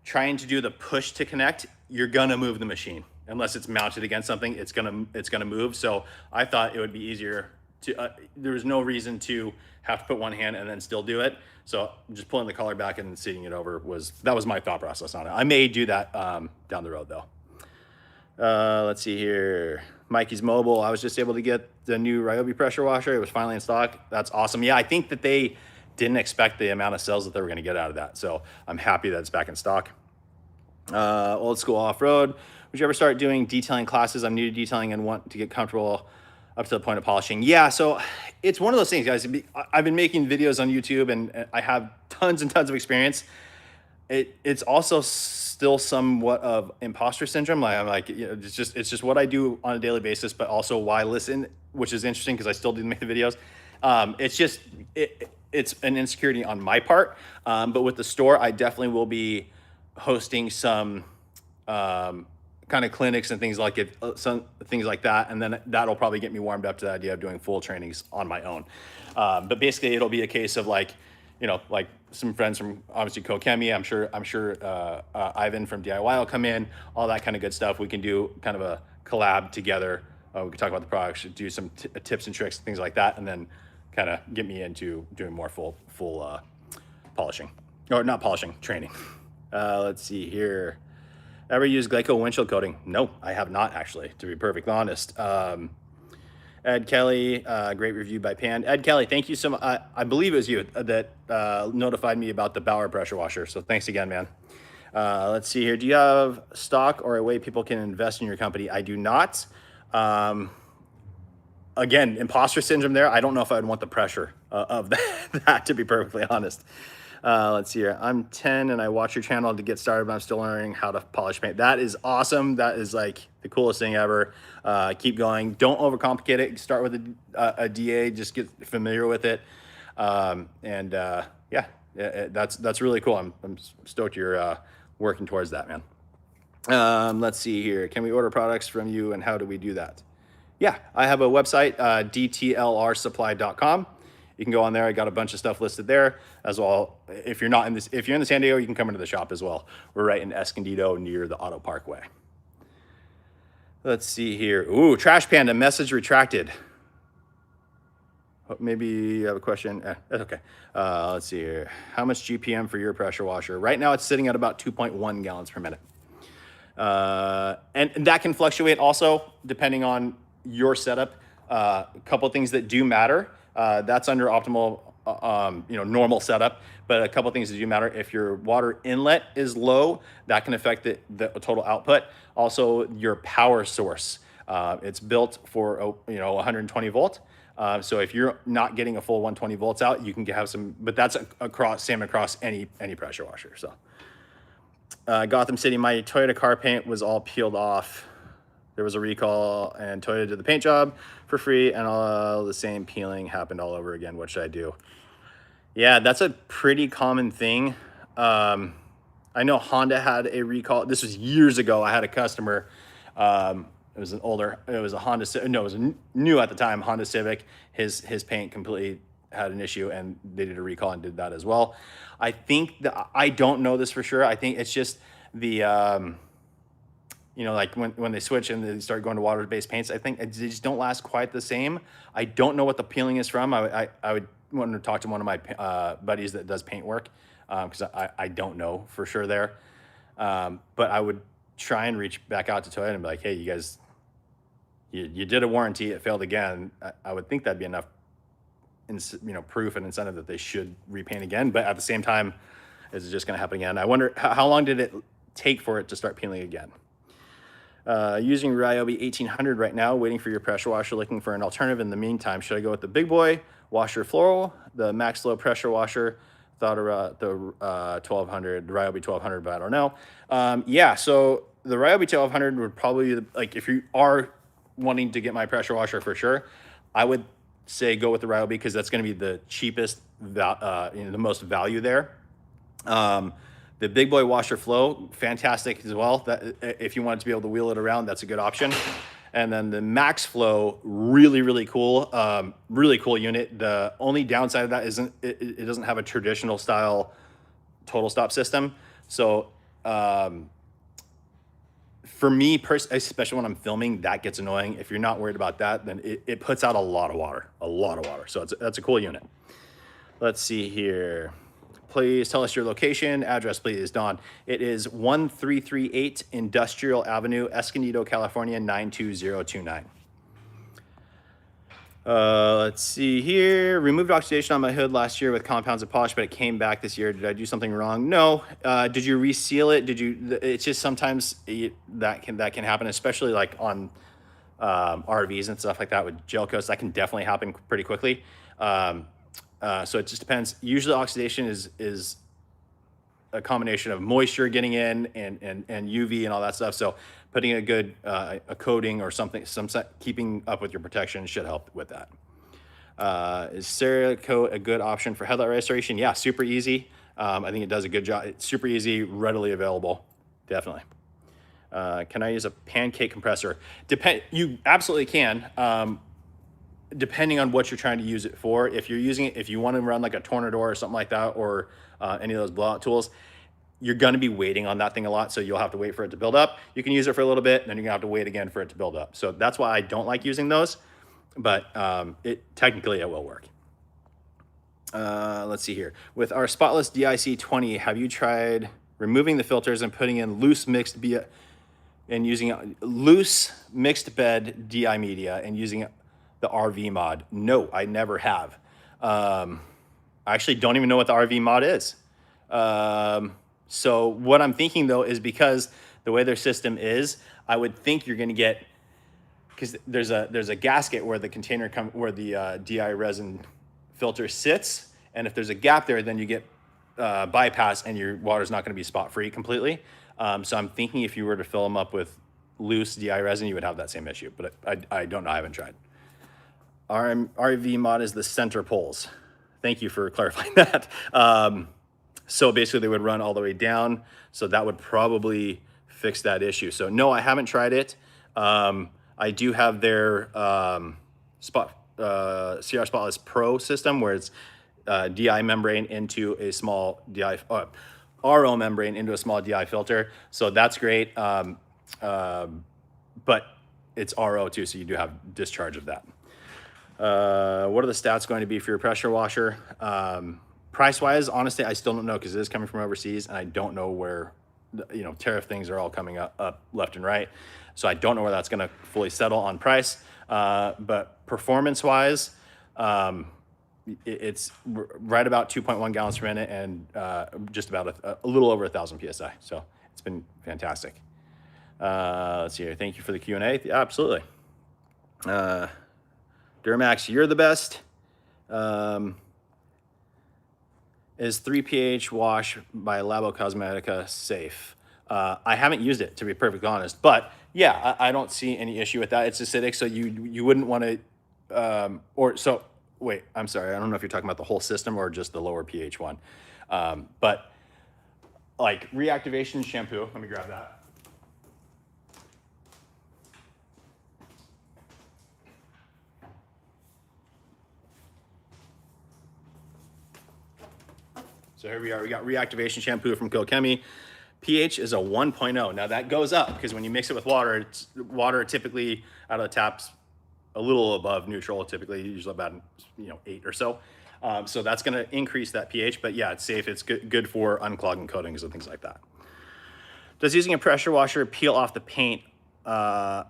trying to do the push to connect, you're gonna move the machine. Unless it's mounted against something, it's gonna move. So I thought it would be easier to, there was no reason to have to put one hand and then still do it. So just pulling the collar back and seating it over was my thought process on it. I may do that down the road though. Let's see here. Mikey's Mobile. I was just able to get the new Ryobi pressure washer. It was finally in stock. That's awesome. Yeah, I think that they didn't expect the amount of sales that they were going to get out of that. So I'm happy that it's back in stock. Old school off-road. Would you ever start doing detailing classes? I'm new to detailing and want to get comfortable up to the point of polishing. Yeah, so it's one of those things, guys. I've been making videos on YouTube and I have tons and tons of experience. It's also still somewhat of imposter syndrome. I'm like, you know, it's just what I do on a daily basis, but also why listen, which is interesting because I still do make the videos. It's an insecurity on my part. But with the store, I definitely will be hosting some kind of clinics and things like it, some things like that, and then that'll probably get me warmed up to the idea of doing full trainings on my own. But basically, it'll be a case of like, you know, like some friends from obviously Co-Chemie. I'm sure Ivan from DIY will come in, all that kind of good stuff. We can do kind of a collab together. We can talk about the products, do some tips and tricks, things like that, and then kind of get me into doing more full polishing, or not polishing, training. Let's see here. Ever use Glyco windshield coating? No, I have not actually, to be perfectly honest. Ed Kelly, great review by Pan. Ed Kelly, thank you so much. I believe it was you that notified me about the Bauer pressure washer. So thanks again, man. Let's see here. Do you have stock or a way people can invest in your company? I do not. Again, imposter syndrome there. I don't know if I'd want the pressure of that, to be perfectly honest. Let's see here. I'm 10 and I watch your channel to get started, but I'm still learning how to polish paint. That is awesome. That is like the coolest thing ever. Keep going. Don't overcomplicate it. Start with a DA. Just get familiar with it. Yeah, that's really cool. I'm stoked you're working towards that, man. Let's see here. Can we order products from you and how do we do that? Yeah, I have a website, dtlrsupply.com. You can go on there. I got a bunch of stuff listed there as well. If you're in the San Diego, you can come into the shop as well. We're right in Escondido near the Auto Parkway. Let's see here. Ooh, Trash Panda, message retracted. Maybe you have a question. That's okay. Let's see here. How much GPM for your pressure washer? Right now it's sitting at about 2.1 gallons per minute. And that can fluctuate also depending on your setup. A couple things that do matter. That's under optimal, normal setup, but a couple things that do matter. If your water inlet is low, that can affect the total output. Also, your power source. It's built for 120 volt. So if you're not getting a full 120 volts out, you can have some, but that's same across any pressure washer. So Gotham City, my Toyota car paint was all peeled off. There was a recall and Toyota did the paint job for free and all the same peeling happened all over again. What should I do? Yeah, that's a pretty common thing. I know Honda had a recall. This was years ago. I had a customer. It was a Honda. No, it was a new at the time Honda Civic. His paint completely had an issue and they did a recall and did that as well. I think I don't know this for sure. I think it's just the like when they switch and they start going to water-based paints, I think they just don't last quite the same. I don't know what the peeling is from. I would want to talk to one of my buddies that does paint work because I don't know for sure there. But I would try and reach back out to Toyota and be like, hey, you guys, you did a warranty, it failed again. I would think that'd be enough, proof and incentive that they should repaint again. But at the same time, is it just going to happen again? I wonder how long did it take for it to start peeling again? Using Ryobi 1800 right now, waiting for your pressure washer, looking for an alternative in the meantime. Should I go with the big boy washer floral, the max flow pressure washer? Thought about the 1200, the Ryobi 1200, but I don't know. Yeah, so the Ryobi 1200 would probably be like, if you are wanting to get my pressure washer for sure, I would say go with the Ryobi because that's going to be the cheapest, the most value there. The big boy washer flow, fantastic as well. That if you wanted to be able to wheel it around, that's a good option. And then the max flow, really, really cool. Really cool unit. The only downside of that isn't it doesn't have a traditional style total stop system. So for me, especially when I'm filming, that gets annoying. If you're not worried about that, then it puts out a lot of water. So that's a cool unit. Let's see here. Please tell us your location, address, please, Don. It is 1338 Industrial Avenue, Escondido, California, 92029. Let's see here. Removed oxidation on my hood last year with compounds of polish, but it came back this year. Did I do something wrong? No. Did you reseal it? Did you? It's just sometimes that can happen, especially like on RVs and stuff like that with gel coats. That can definitely happen pretty quickly. So it just depends. Usually, oxidation is a combination of moisture getting in and UV and all that stuff. So putting a good a coating or something, keeping up with your protection should help with that. Is Cerakote a good option for headlight restoration? Yeah, super easy. I think it does a good job. It's super easy, readily available, definitely. Can I use a pancake compressor? You absolutely can. Depending on what you're trying to use it for. If you're using it, if you want to run like a Tornador or something like that, or any of those blowout tools, you're going to be waiting on that thing a lot. So you'll have to wait for it to build up. You can use it for a little bit, and then you're gonna have to wait again for it to build up. So that's why I don't like using those, but technically it will work. Let's see here. With our spotless DIC 20, have you tried removing the filters and putting in loose mixed bed DI media and using the RV mod? No, I never have. I actually don't even know what the RV mod is. So what I'm thinking though is, because the way their system is, I would think you're going to get, because there's a gasket where the container where the DI resin filter sits, and if there's a gap there, then you get bypass, and your water's not going to be spot free completely. So I'm thinking if you were to fill them up with loose DI resin, you would have that same issue, but I don't know. I haven't tried. RV mod is the center poles. Thank you for clarifying that. So basically they would run all the way down. So that would probably fix that issue. So no, I haven't tried it. I do have their CR Spotless Pro system, where it's DI membrane into a small DI, RO membrane into a small DI filter. So that's great. But it's RO too, so you do have discharge of that. What are the stats going to be for your pressure washer? Price-wise, honestly, I still don't know, because it is coming from overseas, and I don't know where, tariff things are all coming up left and right. So I don't know where that's going to fully settle on price. But performance-wise, it's right about 2.1 gallons per minute, and just about a little over 1,000 PSI. So it's been fantastic. Let's see here. Thank you for the Q&A. Yeah, absolutely. Duramax, you're the best. Is 3 pH wash by Labo Cosmetica safe? I haven't used it, to be perfectly honest, but yeah, I don't see any issue with that. It's acidic, so you wouldn't want to, wait, I'm sorry. I don't know if you're talking about the whole system or just the lower pH one. But like reactivation shampoo, let me grab that. So here we are, we got reactivation shampoo from Kilchemy. pH is a 1.0. Now that goes up, because when you mix it with water, water typically out of the taps a little above neutral, typically usually about 8 or so. So that's gonna increase that pH, but yeah, it's safe. It's good for unclogging coatings and things like that. Does using a pressure washer peel off the paint of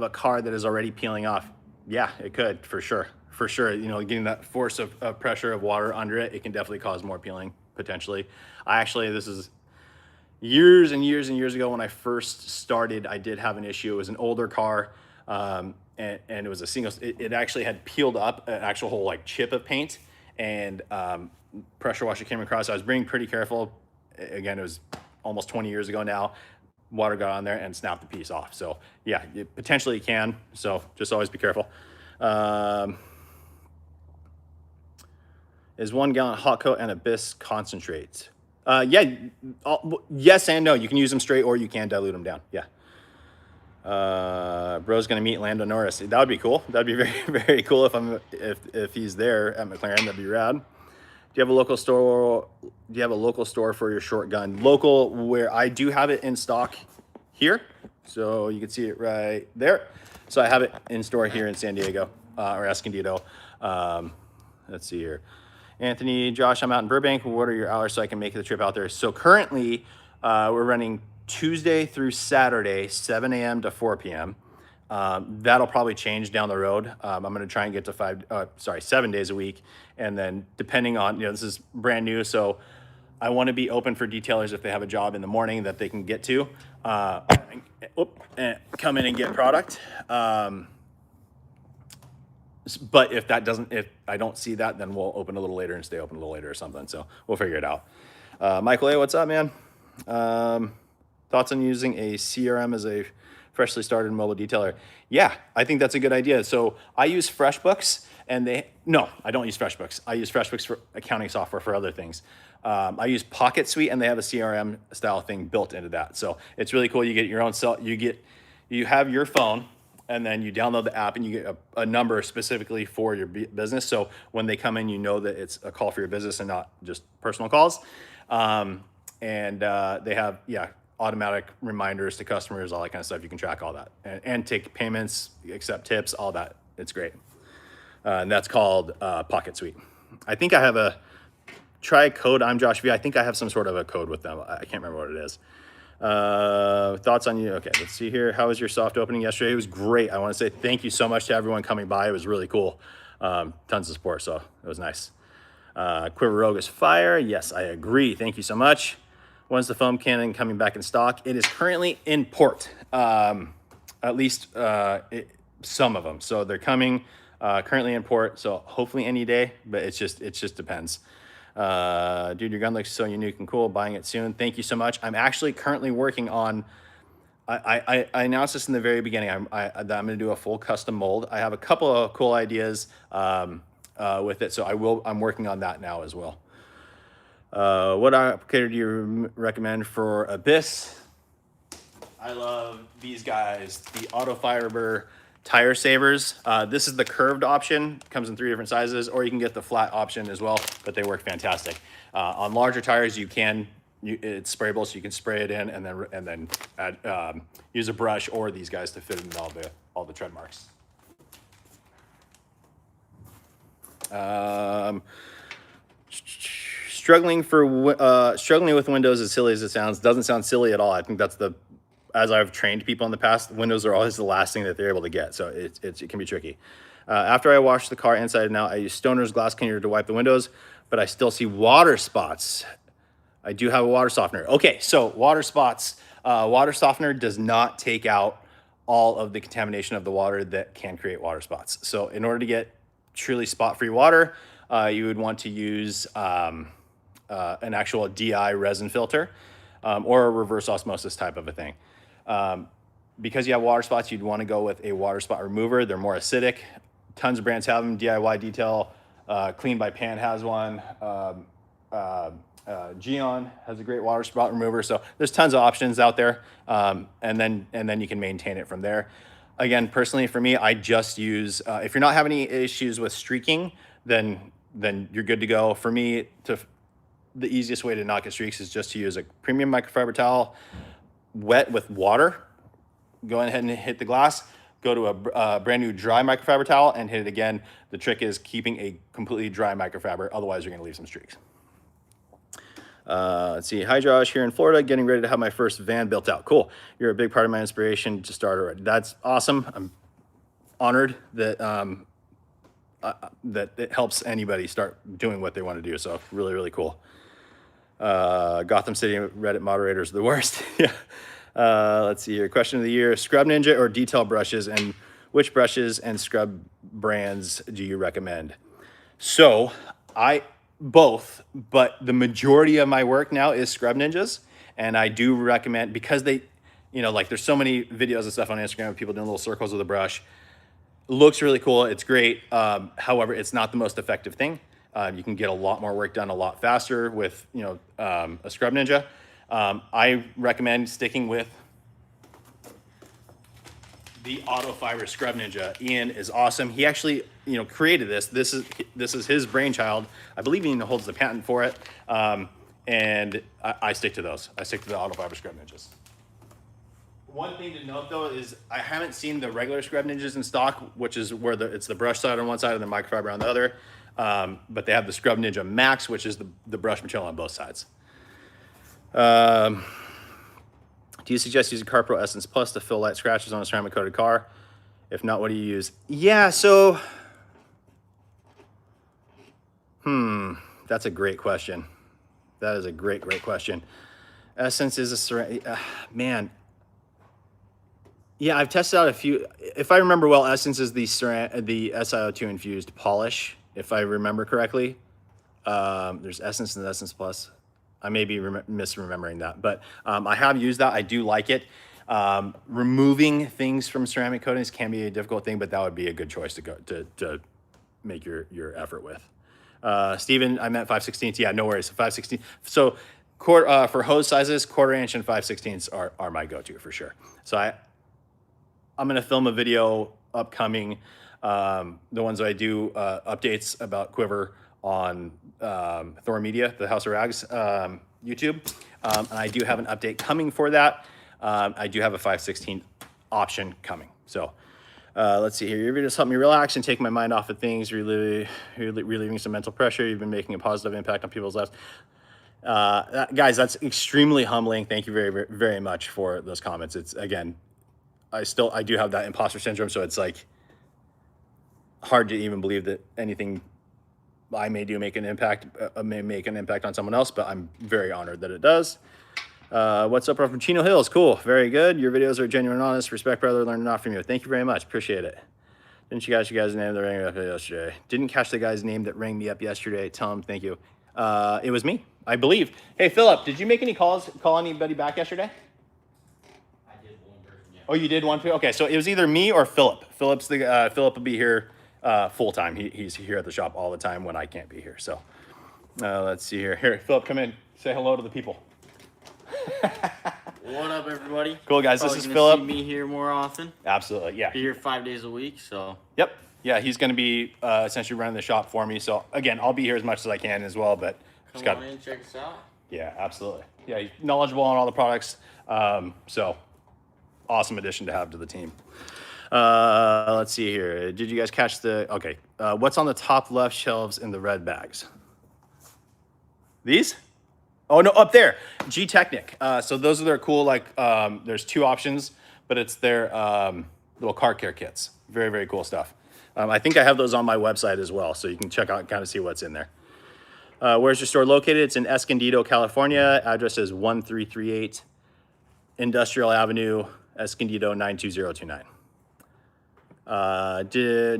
a car that is already peeling off? Yeah, it could, for sure. For sure, getting that force of pressure of water under it, it can definitely cause more peeling, potentially. This is years and years and years ago when I first started, I did have an issue. It was an older car, and it was a single, it actually had peeled up an actual whole like chip of paint, and pressure washer came across. I was being pretty careful. Again, it was almost 20 years ago now. Water got on there and snapped the piece off. So yeah, it potentially can. So just always be careful. Is 1 gallon hot coat and abyss concentrates? Yeah, yes and no. You can use them straight, or you can dilute them down. Yeah. Bro's gonna meet Lando Norris. That would be cool. That'd be very, very cool if he's there at McLaren. That'd be rad. Do you have a local store? Do you have a local store for your short gun? Local, where I do have it in stock here, so you can see it right there. So I have it in store here in San Diego, or Escondido. Let's see here. Anthony, Josh, I'm out in Burbank. What are your hours so I can make the trip out there? So currently, we're running Tuesday through Saturday, 7 a.m. to 4 p.m. That'll probably change down the road. I'm going to try and get to 7 days a week. And then depending on, this is brand new. So I want to be open for detailers if they have a job in the morning that they can get to, and come in and get product. But if I don't see that, then we'll open a little later and stay open a little later or something. So we'll figure it out. Michael A, what's up, man? Thoughts on using a CRM as a freshly started mobile detailer? Yeah, I think that's a good idea. So I use FreshBooks, and I don't use FreshBooks. I use FreshBooks for accounting software for other things. I use Pocket Suite, and they have a CRM style thing built into that. So it's really cool. You get your own you have your phone, and then you download the app, and you get a number specifically for your business. So when they come in, you know that it's a call for your business and not just personal calls. They have, automatic reminders to customers, all that kind of stuff. You can track all that and take payments, accept tips, all that. It's great. And that's called Pocket Suite. I think I have try code IMJOSHV. I think I have some sort of a code with them. I can't remember what it is. Thoughts on you? Okay, let's see here. How was your soft opening yesterday? It was great. I want to say thank you so much to everyone coming by. It was really cool. Tons of support, so it was nice. Quiver Rogue is fire. Yes, I agree. Thank you so much. When's the foam cannon coming back in stock? It is currently in port, at least some of them. So they're coming currently in port. So hopefully any day, but it just depends. Dude, your gun looks so unique and cool. Buying it soon. Thank you so much. I'm actually currently working on. I announced this in the very beginning. that I'm going to do a full custom mold. I have a couple of cool ideas with it, so I'm working on that now as well. What applicator do you recommend for Abyss? I love these guys, the Auto Fiber tire savers. This is the curved option, comes in 3 different sizes, or you can get the flat option as well, but they work fantastic. On larger tires, it's sprayable, so you can spray it in and then add, use a brush or these guys to fit in all the tread marks. Struggling with Windows, as silly as it sounds, doesn't sound silly at all. I think that's as I've trained people in the past, Windows are always the last thing that they're able to get. So it can be tricky. After I wash the car inside and out, I use Stoner's glass cleaner to wipe the windows, but I still see water spots. I do have a water softener. Okay, so water spots. Water softener does not take out all of the contamination of the water that can create water spots. So in order to get truly spot-free water, you would want to use an actual DI resin filter or a reverse osmosis type of a thing. Because you have water spots, you'd want to go with a water spot remover. They're more acidic. Tons of brands have them. DIY Detail, Clean by Pan has one. Geon has a great water spot remover. So there's tons of options out there. And then you can maintain it from there. Again, personally for me, I just use, if you're not having any issues with streaking, then you're good to go. For me, the easiest way to not get streaks is just to use a premium microfiber towel, wet with water. Go ahead and hit the glass. Go to a brand new dry microfiber towel and hit it again. The trick is keeping a completely dry microfiber. Otherwise, you're going to leave some streaks. Let's see. Hi, Josh, here in Florida, getting ready to have my first van built out. Cool. You're a big part of my inspiration to start already. That's awesome. I'm honored that that it helps anybody start doing what they want to do. So really, really cool. Gotham City Reddit moderators are the worst. Yeah. Let's see here. Question of the year: Scrub Ninja or detail brushes, and which brushes and scrub brands do you recommend? So both, but the majority of my work now is Scrub Ninjas, and I do recommend, because they, like there's so many videos and stuff on Instagram of people doing little circles with a brush. It looks really cool. It's great. However, it's not the most effective thing. You can get a lot more work done a lot faster with, a Scrub Ninja. I recommend sticking with the Auto Fiber Scrub Ninja. Ian is awesome. He actually, created this. This is his brainchild. I believe Ian holds the patent for it. And I stick to those. I stick to the Auto Fiber Scrub Ninjas. One thing to note though is I haven't seen the regular Scrub Ninjas in stock, which is where it's the brush side on one side and the microfiber on the other. But they have the Scrub Ninja Max, which is the brush material on both sides. Do you suggest using CarPro Essence Plus to fill light scratches on a ceramic coated car? If not, what do you use? Yeah, so, that's a great question. That is a great question. Essence is a ceramic, man. Yeah, I've tested out a few. If I remember well, Essence is the SiO2 infused polish, if I remember correctly. There's Essence and Essence Plus. I may be misremembering that, but I have used that. I do like it. Removing things from ceramic coatings can be a difficult thing, but that would be a good choice to go to make your effort with. Steven, I meant 5/16. Yeah, no worries. 5/16. So for hose sizes, 1/4 inch and 5/16 are my go-to for sure. So I'm going to film a video upcoming, the ones that I do updates about Quiver on Thor Media, the House of Rags YouTube. And I do have an update coming for that. I do have a 5/16 option coming. So let's see here. Your videos help me relax and take my mind off of things, relieving some mental pressure. You've been making a positive impact on people's lives. Guys, that's extremely humbling. Thank you very, very, very much for those comments. It's, again, I do have that imposter syndrome, so it's like hard to even believe that anything I may do may make an impact on someone else, but I'm very honored that it does. What's up, from Chino Hills? Cool, very good. Your videos are genuine and honest. Respect, brother. Learn a lot from you. Thank you very much. Appreciate it. Didn't you catch the guy's name that rang me up yesterday? Didn't catch the guy's name that rang me up yesterday. Tell him thank you. It was me, I believe. Hey, Philip, did you make any call anybody back yesterday? I did one person, yeah. Oh, you did one too? Okay, so it was either me or Philip. Philip will be here full time. He's here at the shop all the time when I can't be here. So let's see here. Here, Philip, come in. Say hello to the people. What up, everybody? Cool, guys. Probably this is gonna Philip. See me here more often. Absolutely, yeah. Be here 5 days a week, so. Yep. Yeah, he's going to be essentially running the shop for me. So again, I'll be here as much as I can as well. But Come on in, check us out. Yeah, absolutely. Yeah, he's knowledgeable on all the products. So awesome addition to have to the team. Let's see here. Did you guys catch okay. What's on the top left shelves in the red bags? These? Oh, no, up there. G-Technic. So those are their cool, like, there's two options, but it's their little car care kits. Very, very cool stuff. I think I have those on my website as well, so you can check out, kind of see what's in there. Where's your store located? It's in Escondido, California. Address is 1338 Industrial Avenue, Escondido 92029.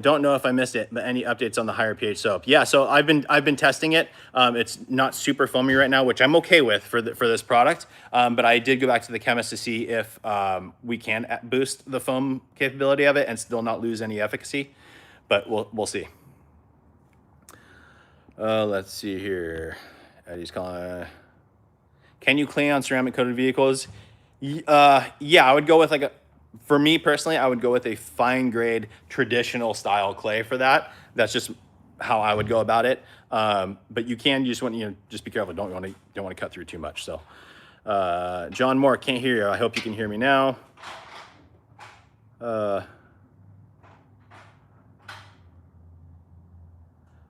Don't know if I missed it, but any updates on the higher pH soap? Yeah, so I've been testing it. It's not super foamy right now, which I'm okay with for this product. But I did go back to the chemist to see if we can boost the foam capability of it and still not lose any efficacy. But we'll see. Let's see here. Eddie's calling. Can you clean on ceramic coated vehicles? Yeah, I would go with for me personally, I would go with a fine grade traditional style clay for that. That's just how I would go about it. But you can just just be careful. Don't want to cut through too much. So, John Moore, can't hear you. I hope you can hear me now.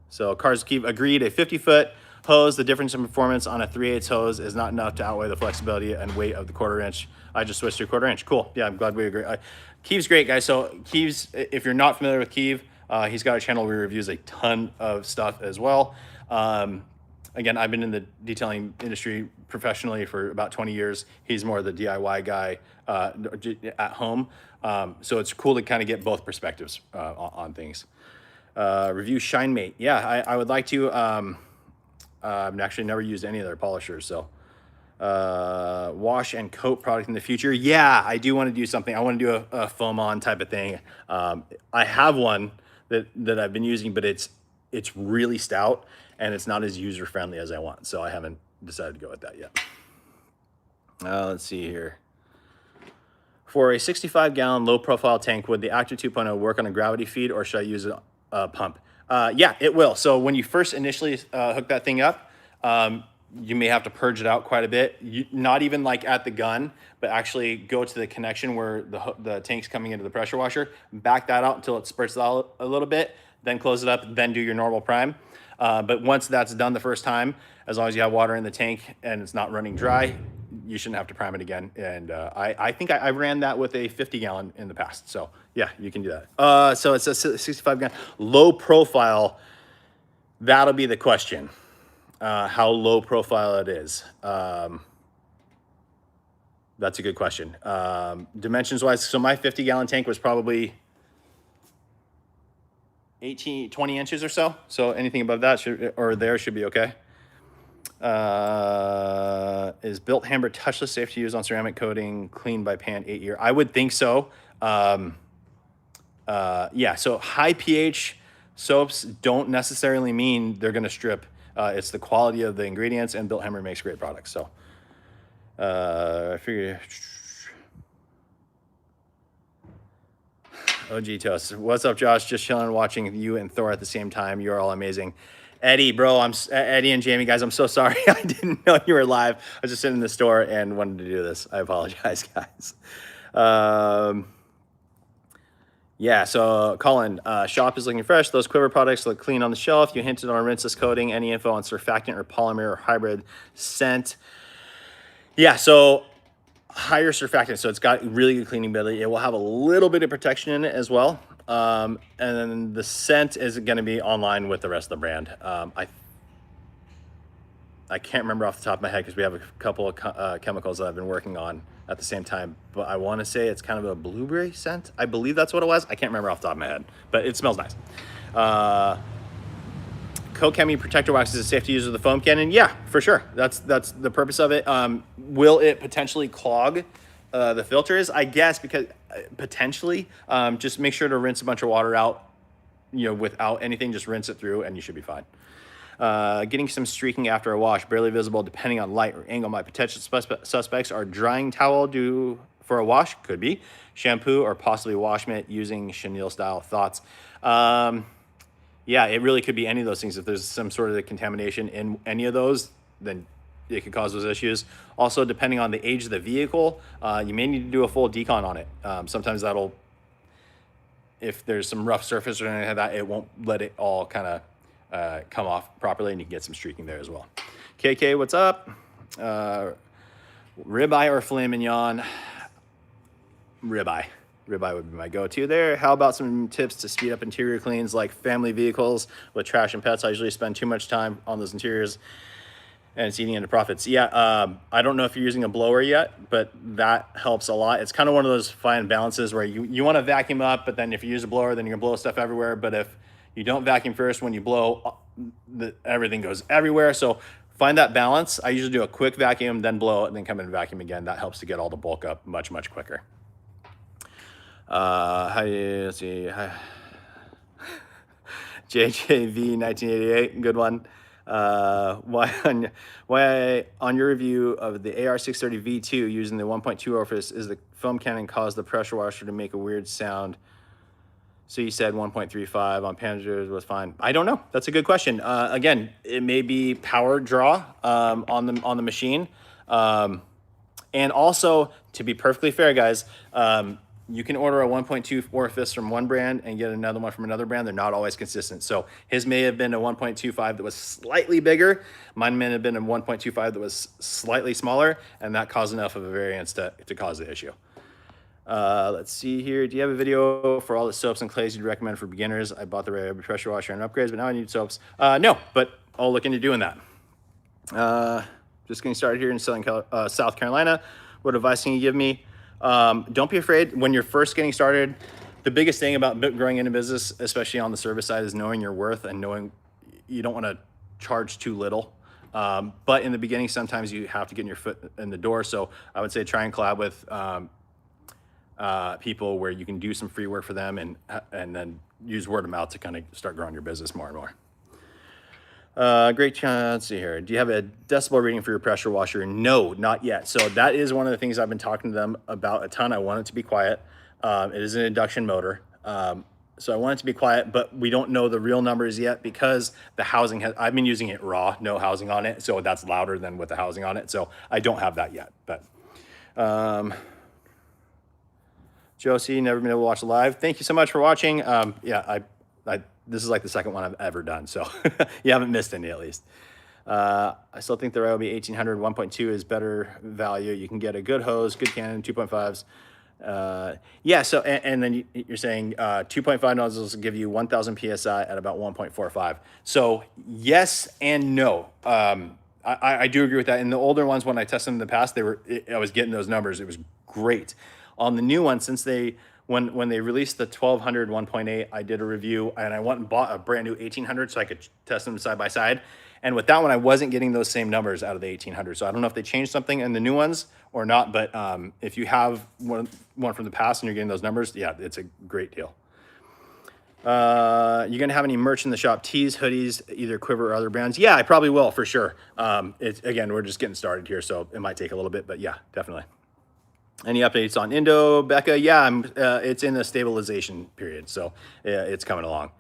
So Cars Keep agreed. A 50-foot hose, the difference in performance on a 3/8 hose is not enough to outweigh the flexibility and weight of the 1/4 inch. I just switched to a 1/4 inch. Cool. Yeah, I'm glad we agree. Keev's great, guys. So Keev's, if you're not familiar with Keev, he's got a channel where he reviews a ton of stuff as well. Again, I've been in the detailing industry professionally for about 20 years. He's more the DIY guy at home. So it's cool to kind of get both perspectives on things. Review ShineMate. Yeah, I would like to. I've actually never used any of their polishers. So wash and coat product in the future. Yeah, I do want to do something. I want to do a foam on type of thing. I have one that I've been using, but it's really stout and it's not as user friendly as I want. So I haven't decided to go with that yet. Let's see here. For a 65-gallon low-profile tank, would the Actor 2.0 work on a gravity feed, or should I use a pump? Yeah, it will. So when you first initially hook that thing up, you may have to purge it out quite a bit. Not even like at the gun, but actually go to the connection where the tank's coming into the pressure washer, back that out until it spurts out a little bit, then close it up, then do your normal prime. But once that's done the first time, as long as you have water in the tank and it's not running dry, you shouldn't have to prime it again. And I think I ran that with a 50 gallon in the past. So yeah, you can do that. So it's a 65 gallon low profile. That'll be the question. How low profile it is. That's a good question. Dimensions wise, so my 50 gallon tank was probably 20 inches or so. So anything above that should be okay. Is built hammer touchless safe to use on ceramic coating, clean by pan 8 year? I would think so. Yeah, so high pH soaps don't necessarily mean they're going to strip. It's the quality of the ingredients, and Built Hammer makes great products. So I figure. OG Toast. What's up, Josh? Just chilling and watching you and Thor at the same time. You're all amazing. Eddie, bro, Eddie and Jamie, guys, I'm so sorry. I didn't know you were live. I was just sitting in the store and wanted to do this. I apologize, guys. Yeah, so Colin, shop is looking fresh. Those Quiver products look clean on the shelf. You hinted on rinseless coating. Any info on surfactant or polymer or hybrid scent? Yeah, so higher surfactant, so it's got really good cleaning ability. It will have a little bit of protection in it as well. And then the scent is going to be online with the rest of the brand. I can't remember off the top of my head because we have a couple of chemicals that I've been working on at the same time, but I want to say it's kind of a blueberry scent. I believe that's what it was. I can't remember off the top of my head, but it smells nice. Co-Chemi Protector Wax is safe to use with the foam cannon. Yeah, for sure. That's the purpose of it. Will it potentially clog the filters? I guess, because potentially. Just make sure to rinse a bunch of water out, without anything. Just rinse it through and you should be fine. Getting some streaking after a wash, barely visible depending on light or angle. My potential suspects are drying towel due for a wash, could be, shampoo, or possibly wash mitt using chenille style. Thoughts? Yeah, it really could be any of those things. If there's some sort of contamination in any of those, then it could cause those issues. Also, depending on the age of the vehicle, you may need to do a full decon on it. Sometimes that'll, if there's some rough surface or anything like that, it won't let it all kind of come off properly, and you can get some streaking there as well. KK, what's up? Ribeye or filet mignon? Ribeye. Ribeye would be my go-to there. How about some tips to speed up interior cleans like family vehicles with trash and pets? I usually spend too much time on those interiors and it's eating into profits. Yeah, I don't know if you're using a blower yet, but that helps a lot. It's kind of one of those fine balances where you want to vacuum up, but then if you use a blower, then you're gonna blow stuff everywhere. But if you don't vacuum first, when you blow, everything goes everywhere. So find that balance. I usually do a quick vacuum, then blow it, and then come in and vacuum again. That helps to get all the bulk up much, much quicker. Let's see. JJV 1988, good one. Why on your review of the AR630 V2 using the 1.2 orifice is the foam cannon cause the pressure washer to make a weird sound? So you said 1.35 on Panzers was fine. I don't know. That's a good question. Again, it may be power draw on the machine. And also, to be perfectly fair, guys, you can order a 1.2 orifice from one brand and get another one from another brand. They're not always consistent. So his may have been a 1.25 that was slightly bigger. Mine may have been a 1.25 that was slightly smaller, and that caused enough of a variance to cause the issue. Let's see here. Do you have a video for all the soaps and clays you'd recommend for beginners? I bought the pressure washer and upgrades, but now I need soaps. No, but I'll look into doing that. Just getting started here in South Carolina. What advice can you give me? Don't be afraid when you're first getting started. The biggest thing about growing into business, especially on the service side, is knowing your worth and knowing you don't want to charge too little. But in the beginning, sometimes you have to get your foot in the door. So I would say try and collab with people where you can do some free work for them and then use word of mouth to kind of start growing your business more and more. Great chance. Let's see here. Do you have a decibel reading for your pressure washer? No, not yet. So that is one of the things I've been talking to them about a ton. I want it to be quiet. It is an induction motor. So I want it to be quiet, but we don't know the real numbers yet because the housing I've been using it raw, no housing on it. So that's louder than with the housing on it. So I don't have that yet, but, Josie, never been able to watch live. Thank you so much for watching. Yeah, this is like the second one I've ever done, so you haven't missed any at least. I still think the Ryobi 1800 1.2 is better value. You can get a good hose, good Canon 2.5s. Yeah, so, and then you're saying 2.5 nozzles give you 1000 PSI at about 1.45. So yes and no. I do agree with that. In the older ones, when I tested them in the past, I was getting those numbers. It was great. On the new one, since when they released the 1200 1.8, I did a review and I went and bought a brand new 1800 so I could test them side by side. And with that one, I wasn't getting those same numbers out of the 1800. So I don't know if they changed something in the new ones or not, but if you have one from the past and you're getting those numbers, yeah, it's a great deal. You gonna have any merch in the shop? Tees, hoodies, either Quiver or other brands? Yeah, I probably will for sure. Again, we're just getting started here, so it might take a little bit, but yeah, definitely. Any updates on Indo, Becca? Yeah, it's in the stabilization period, so yeah, it's coming along.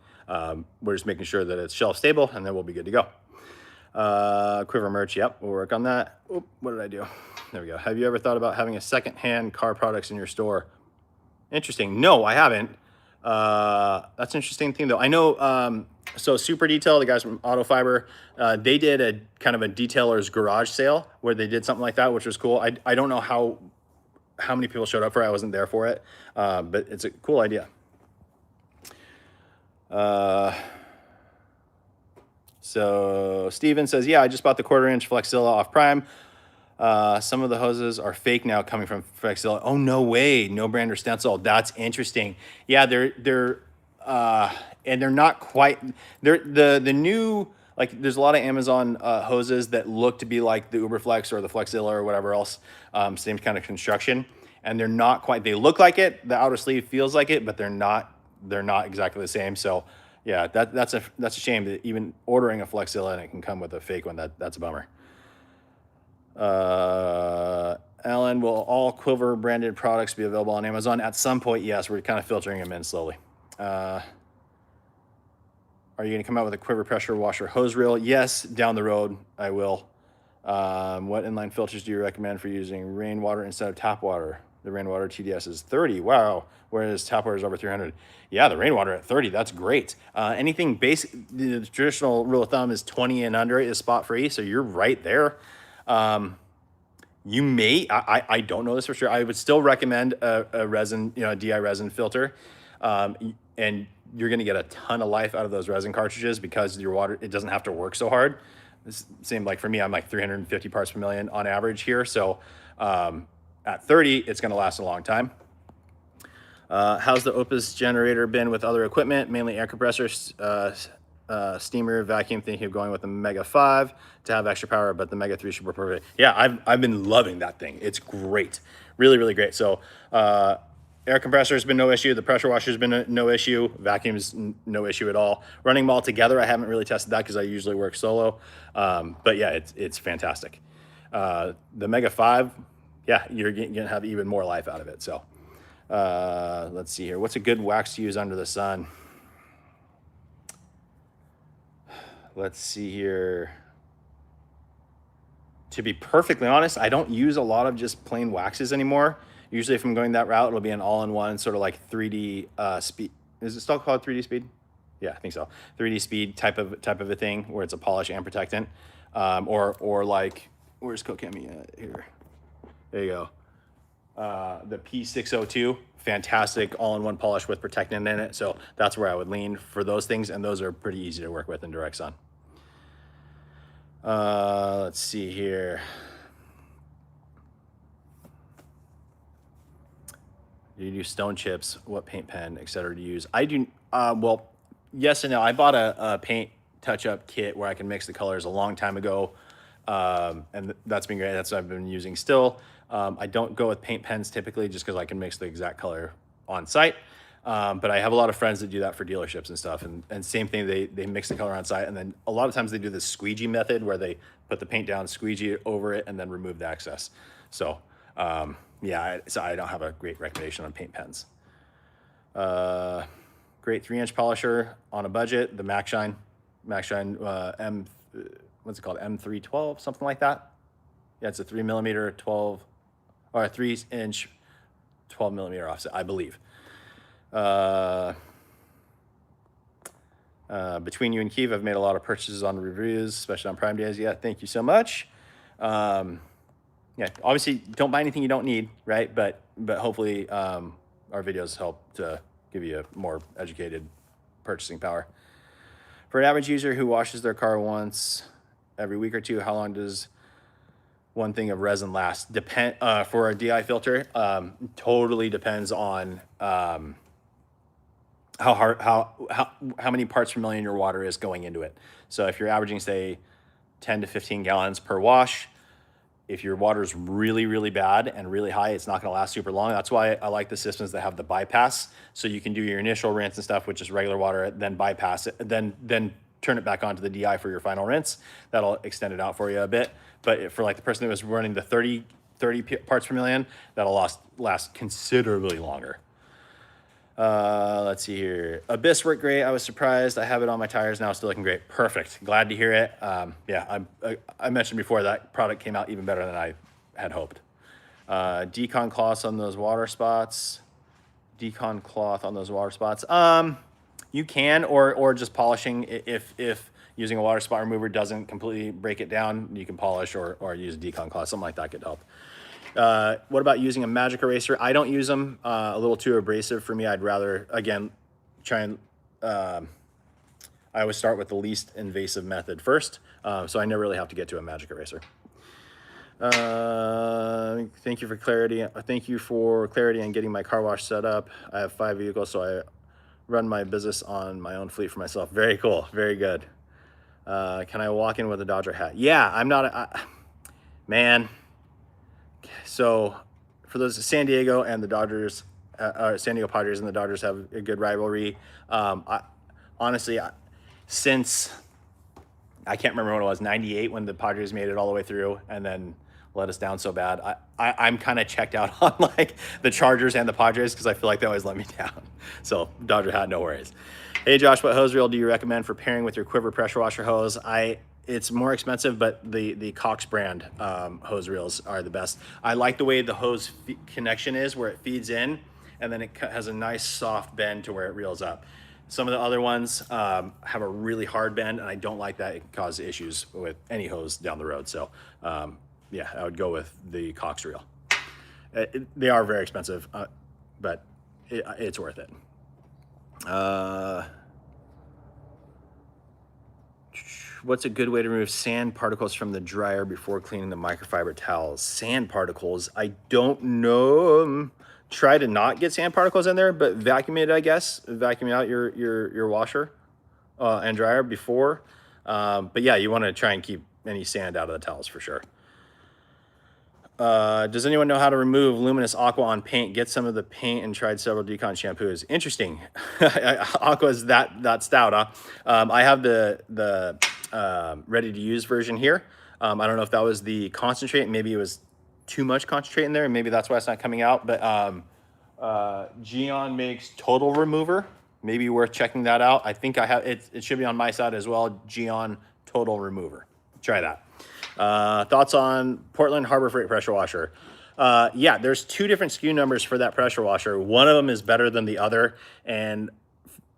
We're just making sure that it's shelf stable, and then we'll be good to go. Quiver merch, yep, we'll work on that. Oop, what did I do? There we go. Have you ever thought about having a second-hand car products in your store? Interesting. No, I haven't. That's an interesting thing, though. I know, so Super Detail, the guys from Auto Fiber, they did a kind of a detailer's garage sale where they did something like that, which was cool. I don't know how many people showed up for it. I wasn't there for it, but it's a cool idea. So Steven says, yeah, I just bought the 1/4-inch Flexilla off Prime. Some of the hoses are fake now coming from Flexilla. Oh, no way. No brand or stencil. That's interesting. Yeah, and they're not quite, the new, like there's a lot of Amazon hoses that look to be like the Uberflex or the Flexilla or whatever else, same kind of construction. And they're not quite, they look like it. The outer sleeve feels like it, but they're not exactly the same. So yeah, that's a shame that even ordering a Flexilla and it can come with a fake one. That's a bummer. Alan, will all Quiver branded products be available on Amazon? At some point, yes. We're kind of filtering them in slowly. Are you going to come out with a Quiver pressure washer hose reel? Yes, down the road, I will. What inline filters do you recommend for using rainwater instead of tap water? The rainwater TDS is 30. Wow. Whereas tap water is over 300. Yeah, the rainwater at 30, that's great. Anything basic, the traditional rule of thumb is 20 and under is spot free. So you're right there. You may, I don't know this for sure. I would still recommend a resin, a DI resin filter. And you're going to get a ton of life out of those resin cartridges because your water, it doesn't have to work so hard. Same like for me, I'm like 350 parts per million on average here. So at 30, it's going to last a long time. How's the Opus generator been with other equipment, mainly air compressors, steamer, vacuum, thinking of going with the Mega 5 to have extra power, but the Mega 3 should be perfect. Yeah, I've been loving that thing. It's great. Really, really great. So air compressor has been no issue. The pressure washer has been no issue. Vacuum's no issue at all. Running them all together, I haven't really tested that because I usually work solo. But yeah, it's fantastic. The Mega 5, yeah, you're going to have even more life out of it. So let's see here. What's a good wax to use under the sun? Let's see here. To be perfectly honest, I don't use a lot of just plain waxes anymore. Usually if I'm going that route, it'll be an all-in-one sort of like 3D speed. Is it still called 3D speed? Yeah, I think so. 3D speed type of a thing where it's a polish and protectant. Or like, where's Kokemi at here? There you go. The P602, fantastic all-in-one polish with protectant in it. So that's where I would lean for those things. And those are pretty easy to work with in direct sun. Let's see here. Do you do stone chips? What paint pen, etc. to use? I do. Well, yes and no. I bought a paint touch-up kit where I can mix the colors a long time ago, and that's been great. That's what I've been using still. I don't go with paint pens typically just because I can mix the exact color on site. But I have a lot of friends that do that for dealerships and stuff. And same thing, they mix the color on site. And then a lot of times they do this squeegee method where they put the paint down, squeegee over it, and then remove the excess. So yeah, so I don't have a great recommendation on paint pens. Great 3-inch polisher on a budget, the MacShine what's it called? M312, something like that. Yeah, it's a 3mm 12, or a 3-inch 12mm offset, I believe. Between you and Keith, I've made a lot of purchases on reviews, especially on Prime days. Yeah, thank you so much. Yeah, obviously don't buy anything you don't need, right? But hopefully our videos help to give you a more educated purchasing power. For an average user who washes their car once every week or two, how long does one thing of resin last? For a DI filter, totally depends on how many parts per million your water is going into it. So if you're averaging, say, 10 to 15 gallons per wash, if your water is really, really bad and really high, it's not going to last super long. That's why I like the systems that have the bypass. So you can do your initial rinse and stuff, which is regular water, then bypass it, then turn it back onto the DI for your final rinse. That'll extend it out for you a bit. But for like the person that was running the 30 parts per million, that'll last considerably longer. Let's see here. Abyss worked great. I was surprised. I have it on my tires now, still looking great. Perfect. Glad to hear it. Yeah, I mentioned before that product came out even better than I had hoped. Decon cloth on those water spots. Decon cloth on those water spots. You can, or just polishing. If using a water spot remover doesn't completely break it down, you can polish or use a decon cloth. Something like that could help. What about using a magic eraser? I don't use them. A little too abrasive for me. I'd rather, again, try and I always start with the least invasive method first, so I never really have to get to a magic eraser. Thank you for clarity. Thank you for clarity on getting my car wash set up. I have 5 vehicles, so I run my business on my own fleet for myself. Very cool. Very good. Can I walk in with a Dodger hat? Yeah, I'm not man. So for those, San Diego and the Dodgers, San Diego Padres and the Dodgers have a good rivalry. Honestly, since I can't remember when it was, 98, when the Padres made it all the way through and then let us down so bad, I'm kind of checked out on like the Chargers and the Padres because I feel like they always let me down. So Dodger hat, no worries. Hey Josh, what hose reel do you recommend for pairing with your Quiver pressure washer hose? It's more expensive, but the Cox brand hose reels are the best. I like the way the hose connection is, where it feeds in, and then it has a nice soft bend to where it reels up. Some of the other ones have a really hard bend, and I don't like that. It can cause issues with any hose down the road. So yeah, I would go with the Cox reel. They are very expensive, but it's worth it. What's a good way to remove sand particles from the dryer before cleaning the microfiber towels? Sand particles, I don't know. Try to not get sand particles in there, but vacuum it, I guess. Vacuum out your washer and dryer before. But yeah, you want to try and keep any sand out of the towels for sure. Does anyone know how to remove luminous aqua on paint? Get some of the paint and tried several Decon shampoos. Interesting. Aqua is that stout, huh? I have the ready to use version here. I don't know if that was the concentrate. Maybe it was too much concentrate in there, and maybe that's why it's not coming out. But Geon makes Total Remover. Maybe worth checking that out. I think I have it. It should be on my side as well. Geon Total Remover. Try that. Thoughts on Portland Harbor Freight pressure washer? Yeah, there's 2 different SKU numbers for that pressure washer. One of them is better than the other, and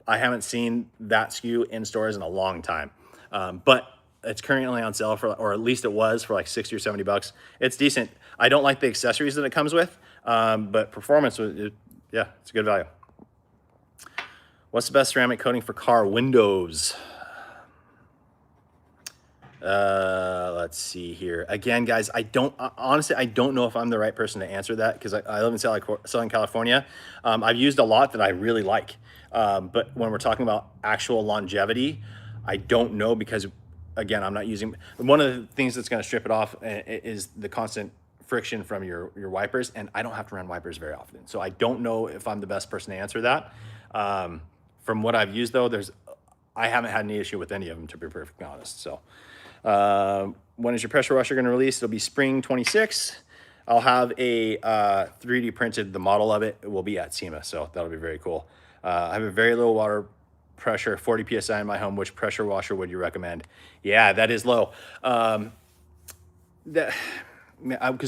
I haven't seen that SKU in stores in a long time. But it's currently on sale for, or at least it was, for like 60 or 70 bucks. It's decent. I don't like the accessories that it comes with, but performance, yeah, it's a good value. What's the best ceramic coating for car windows? Let's see here. Again, guys, honestly, I don't know if I'm the right person to answer that because I live in Southern California. I've used a lot that I really like. But when we're talking about actual longevity, I don't know because, again, I'm not using, one of the things that's going to strip it off is the constant friction from your wipers, and I don't have to run wipers very often. So I don't know if I'm the best person to answer that. From what I've used though, I haven't had any issue with any of them, to be perfectly honest. So when is your pressure washer going to release? It'll be spring 26. I'll have a 3D printed, the model of it will be at SEMA, so that'll be very cool. I have a very low water pressure, 40 PSI in my home. Which pressure washer would you recommend? Yeah, that is low. Because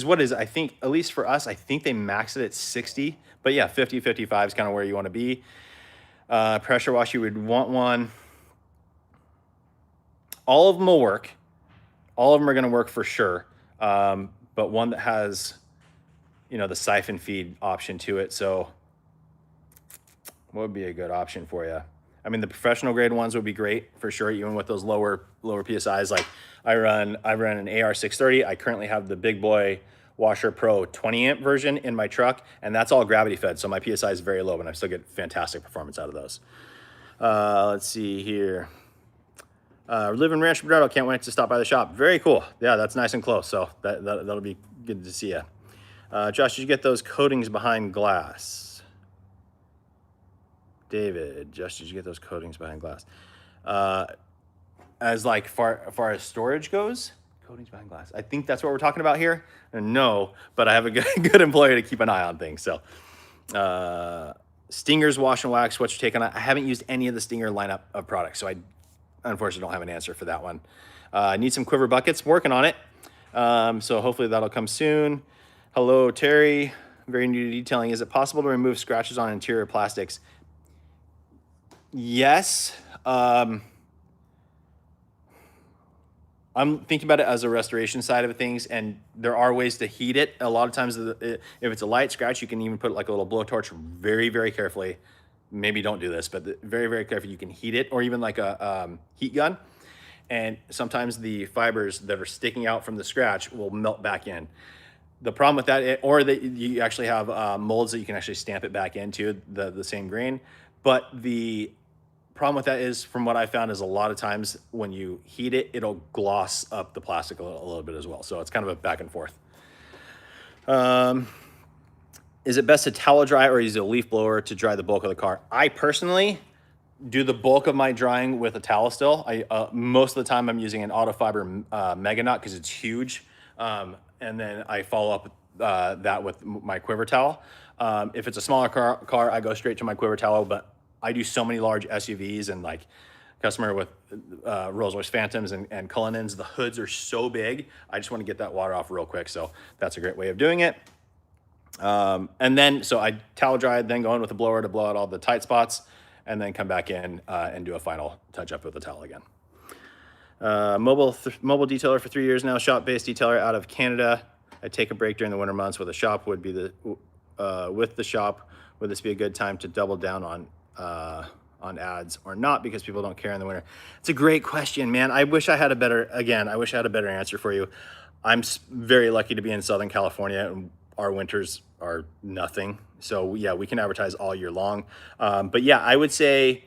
what is, I think, at least for us, I think they max it at 60, but yeah, 50, 55 is kind of where you want to be. Pressure wash, you would want one all of them will work. All of them are going to work for sure. But one that has, you know, the siphon feed option to it. So what would be a good option for you? I mean, the professional grade ones would be great for sure, even with those lower PSIs. Like I run an AR630. I currently have the Big Boy Washer Pro 20 amp version in my truck, and that's all gravity fed. So my PSI is very low, but I still get fantastic performance out of those. Let's see here. Live in Rancho Cucamonga. Can't wait to stop by the shop. Very cool. Yeah, that's nice and close. So that'll be good to see you. Josh, did you get those coatings behind glass? David, Josh, did you get those coatings behind glass? As like far as storage goes, coatings behind glass. I think that's what we're talking about here. No, but I have a good employer to keep an eye on things. So, Stinger's wash and wax. What's your take on it? I haven't used any of the Stinger lineup of products, so I unfortunately don't have an answer for that one. Need some quiver buckets. Working on it. So hopefully that'll come soon. Hello, Terry. Very new to detailing. Is it possible to remove scratches on interior plastics? Yes. I'm thinking about it as a restoration side of things, and there are ways to heat it. A lot of times, if it's a light scratch, you can even put like a little blowtorch very, very carefully. Maybe don't do this, but very, very carefully. You can heat it, or even like a heat gun. And sometimes the fibers that are sticking out from the scratch will melt back in. The problem with that, or that you actually have molds that you can actually stamp it back into the same grain. But the problem with that is, from what I found, is a lot of times when you heat it, it'll gloss up the plastic a little bit as well. So it's kind of a back and forth. Is it best to towel dry or use a leaf blower to dry the bulk of the car? I personally do the bulk of my drying with a towel still. Most of the time I'm using an Autofiber Mega Knot because it's huge. And then I follow up that with my quiver towel. If it's a smaller car, I go straight to my quiver towel, but I do so many large SUVs and like customer with Rolls-Royce Phantoms and Cullinans, the hoods are so big. I just want to get that water off real quick. So that's a great way of doing it. And then, so I towel dry, then go in with a blower to blow out all the tight spots, and then come back in and do a final touch up with the towel again. Mobile detailer for 3 years now, shop-based detailer out of Canada. I take a break during the winter months with a shop. Would be with the shop, would this be a good time to double down on ads or not, because people don't care in the winter? It's a great question, man. I wish I had a better answer for you. I'm very lucky to be in Southern California, and our winters are nothing. So yeah, we can advertise all year long. But yeah, I would say,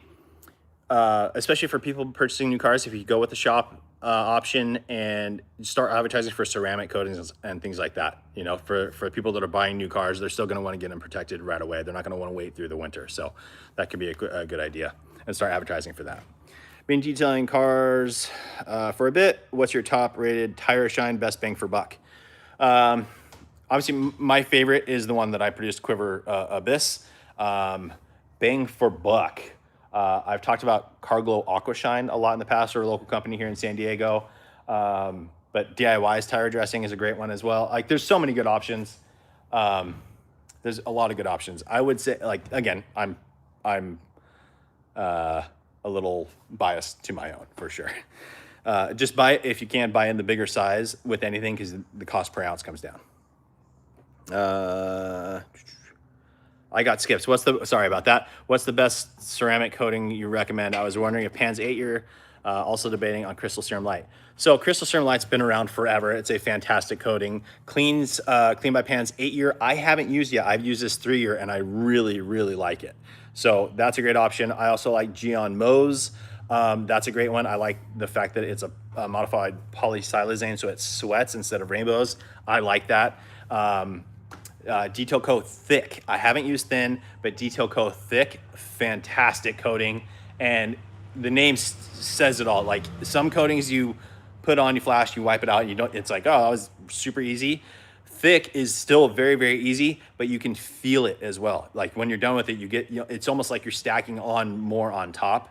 especially for people purchasing new cars, if you go with the shop option and start advertising for ceramic coatings and things like that, you know, for people that are buying new cars, they're still going to want to get them protected right away. They're not going to want to wait through the winter. So that could be a good idea, and start advertising for that. Been detailing cars for a bit. What's your top rated tire shine, best bang for buck? Obviously my favorite is the one that I produced, Quiver Abyss. Bang for buck. I've talked about Carglaw Aquashine a lot in the past, or a local company here in San Diego. But DIY's tire dressing is a great one as well. Like, there's so many good options. There's a lot of good options. I would say, like, again, I'm a little biased to my own for sure. Just buy it if you can. Buy in the bigger size with anything, because the cost per ounce comes down. I got skips. Sorry about that. What's the best ceramic coating you recommend? I was wondering if Pan's 8-year, also debating on Crystal Serum Light. So Crystal Serum Light's been around forever. It's a fantastic coating. Clean by Pan's 8-year. I haven't used yet. I've used this 3-year, and I really, really like it. So that's a great option. I also like Geon Mo's. That's a great one. I like the fact that it's a modified polysilazane, so it sweats instead of rainbows. I like that. Detail Coat Thick. I haven't used Thin, but Detail Coat Thick, fantastic coating. And the name says it all. Like, some coatings you put on, you flash, you wipe it out, and you don't, it's like, oh, that was super easy. Thick is still very, very easy, but you can feel it as well. Like, when you're done with it, you get, it's almost like you're stacking on more on top.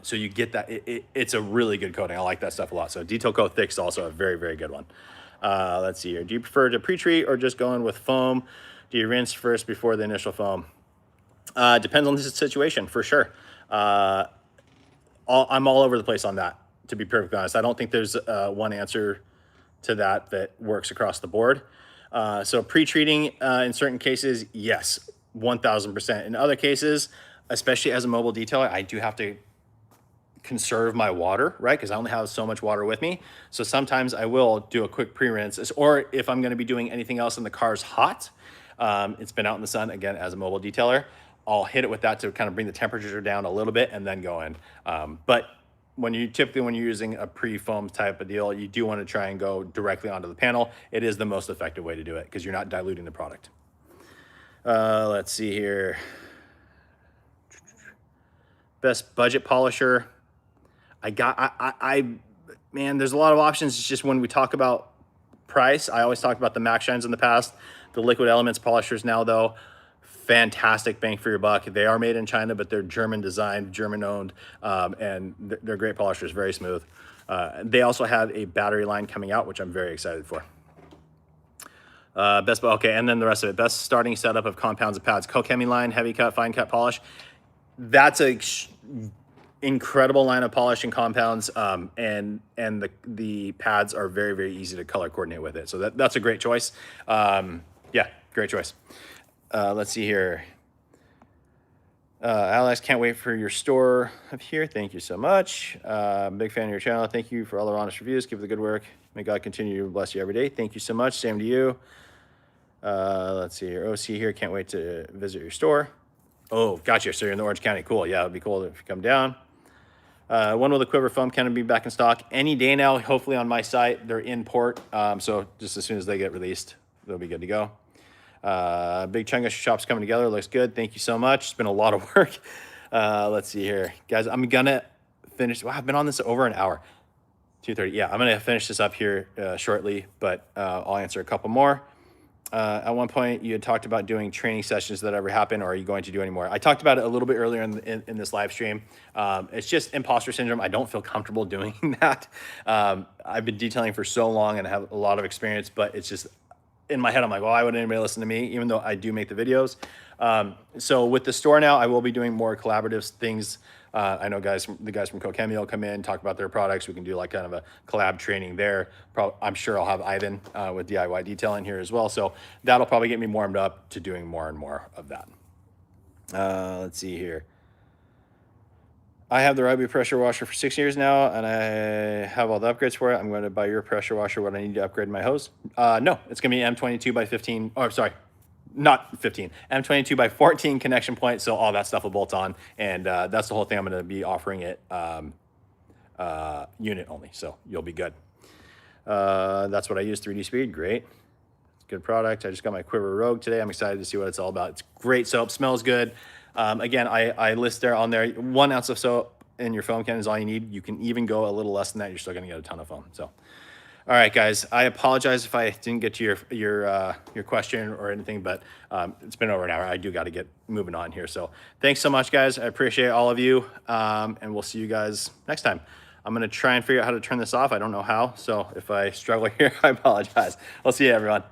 So you get that, it's a really good coating. I like that stuff a lot. So Detail Coat Thick is also a very, very good one. Let's see here. Do you prefer to pre-treat or just go in with foam? Do you rinse first before the initial foam? Depends on the situation, for sure. I'm all over the place on that. to be perfectly honest. I don't think there's one answer to that works across the board. So pre-treating in certain cases, yes, 1000%. In other cases, especially as a mobile detailer, I do have to conserve my water, right? Because I only have so much water with me. So sometimes I will do a quick pre-rinse, or if I'm going to be doing anything else and the car's hot, it's been out in the sun, again, as a mobile detailer, I'll hit it with that to kind of bring the temperature down a little bit and then go in. But when you're using a pre-foam type of deal, you do want to try and go directly onto the panel. It is the most effective way to do it because you're not diluting the product. Let's see here. Best budget polisher. Man, there's a lot of options. It's just when we talk about price, I always talk about the Max Shines in the past. The Liquid Elements polishers now, though, fantastic bang for your buck. They are made in China, but they're German designed, German owned, and they're great polishers, very smooth. They also have a battery line coming out, which I'm very excited for. Okay, and then the rest of it. Best starting setup of compounds and pads. Kokemi line, heavy cut, fine cut polish. That's a incredible line of polishing compounds, and the pads are very, very easy to color coordinate with it. So that's a great choice. Yeah, great choice. Let's see here. Alex, can't wait for your store up here. Thank you so much. Big fan of your channel. Thank you for all the honest reviews. Keep up the good work. May God continue to bless you every day. Thank you so much. Same to you. Let's see here. OC here. Can't wait to visit your store. Oh, gotcha. So you're in the Orange County. Cool. Yeah, it'd be cool if you come down. When will the Quiver foam can be back in stock? Any day now, hopefully on my site. They're in port. So just as soon as they get released, they'll be good to go. Big chunk of shops coming together. Looks good. Thank you so much. It's been a lot of work. Let's see here. Guys, I'm going to finish. Wow, I've been on this over an hour. 2:30. Yeah, I'm going to finish this up here shortly, but I'll answer a couple more. At one point, you had talked about doing training sessions that ever happen, or are you going to do any more? I talked about it a little bit earlier in this live stream. It's just imposter syndrome. I don't feel comfortable doing that. I've been detailing for so long and I have a lot of experience, but it's just in my head, I'm like, well, why would anybody listen to me? Even though I do make the videos. So with the store now, I will be doing more collaborative things. I know the guys from Kokemi will come in, talk about their products. We can do like kind of a collab training there. I'm sure I'll have Ivan with DIY detailing here as well. So that'll probably get me warmed up to doing more and more of that. Let's see here. I have the Rugby pressure washer for 6 years now, and I have all the upgrades for it. I'm going to buy your pressure washer. What I need to upgrade my hose? No, it's going to be M22 by 15. Oh, sorry. Not 15, M22 by 14 connection point. So all that stuff will bolt on. And that's the whole thing. I'm going to be offering it unit only. So you'll be good. That's what I use, 3D Speed. Great. Good product. I just got my Quiver Rogue today. I'm excited to see what it's all about. It's great soap. Smells good. Again, I list there on there, 1 ounce of soap in your foam can is all you need. You can even go a little less than that. You're still going to get a ton of foam. So. All right, guys, I apologize if I didn't get to your question or anything, but it's been over an hour. I do got to get moving on here. So thanks so much, guys. I appreciate all of you, and we'll see you guys next time. I'm going to try and figure out how to turn this off. I don't know how, so if I struggle here, I apologize. I'll see you, everyone.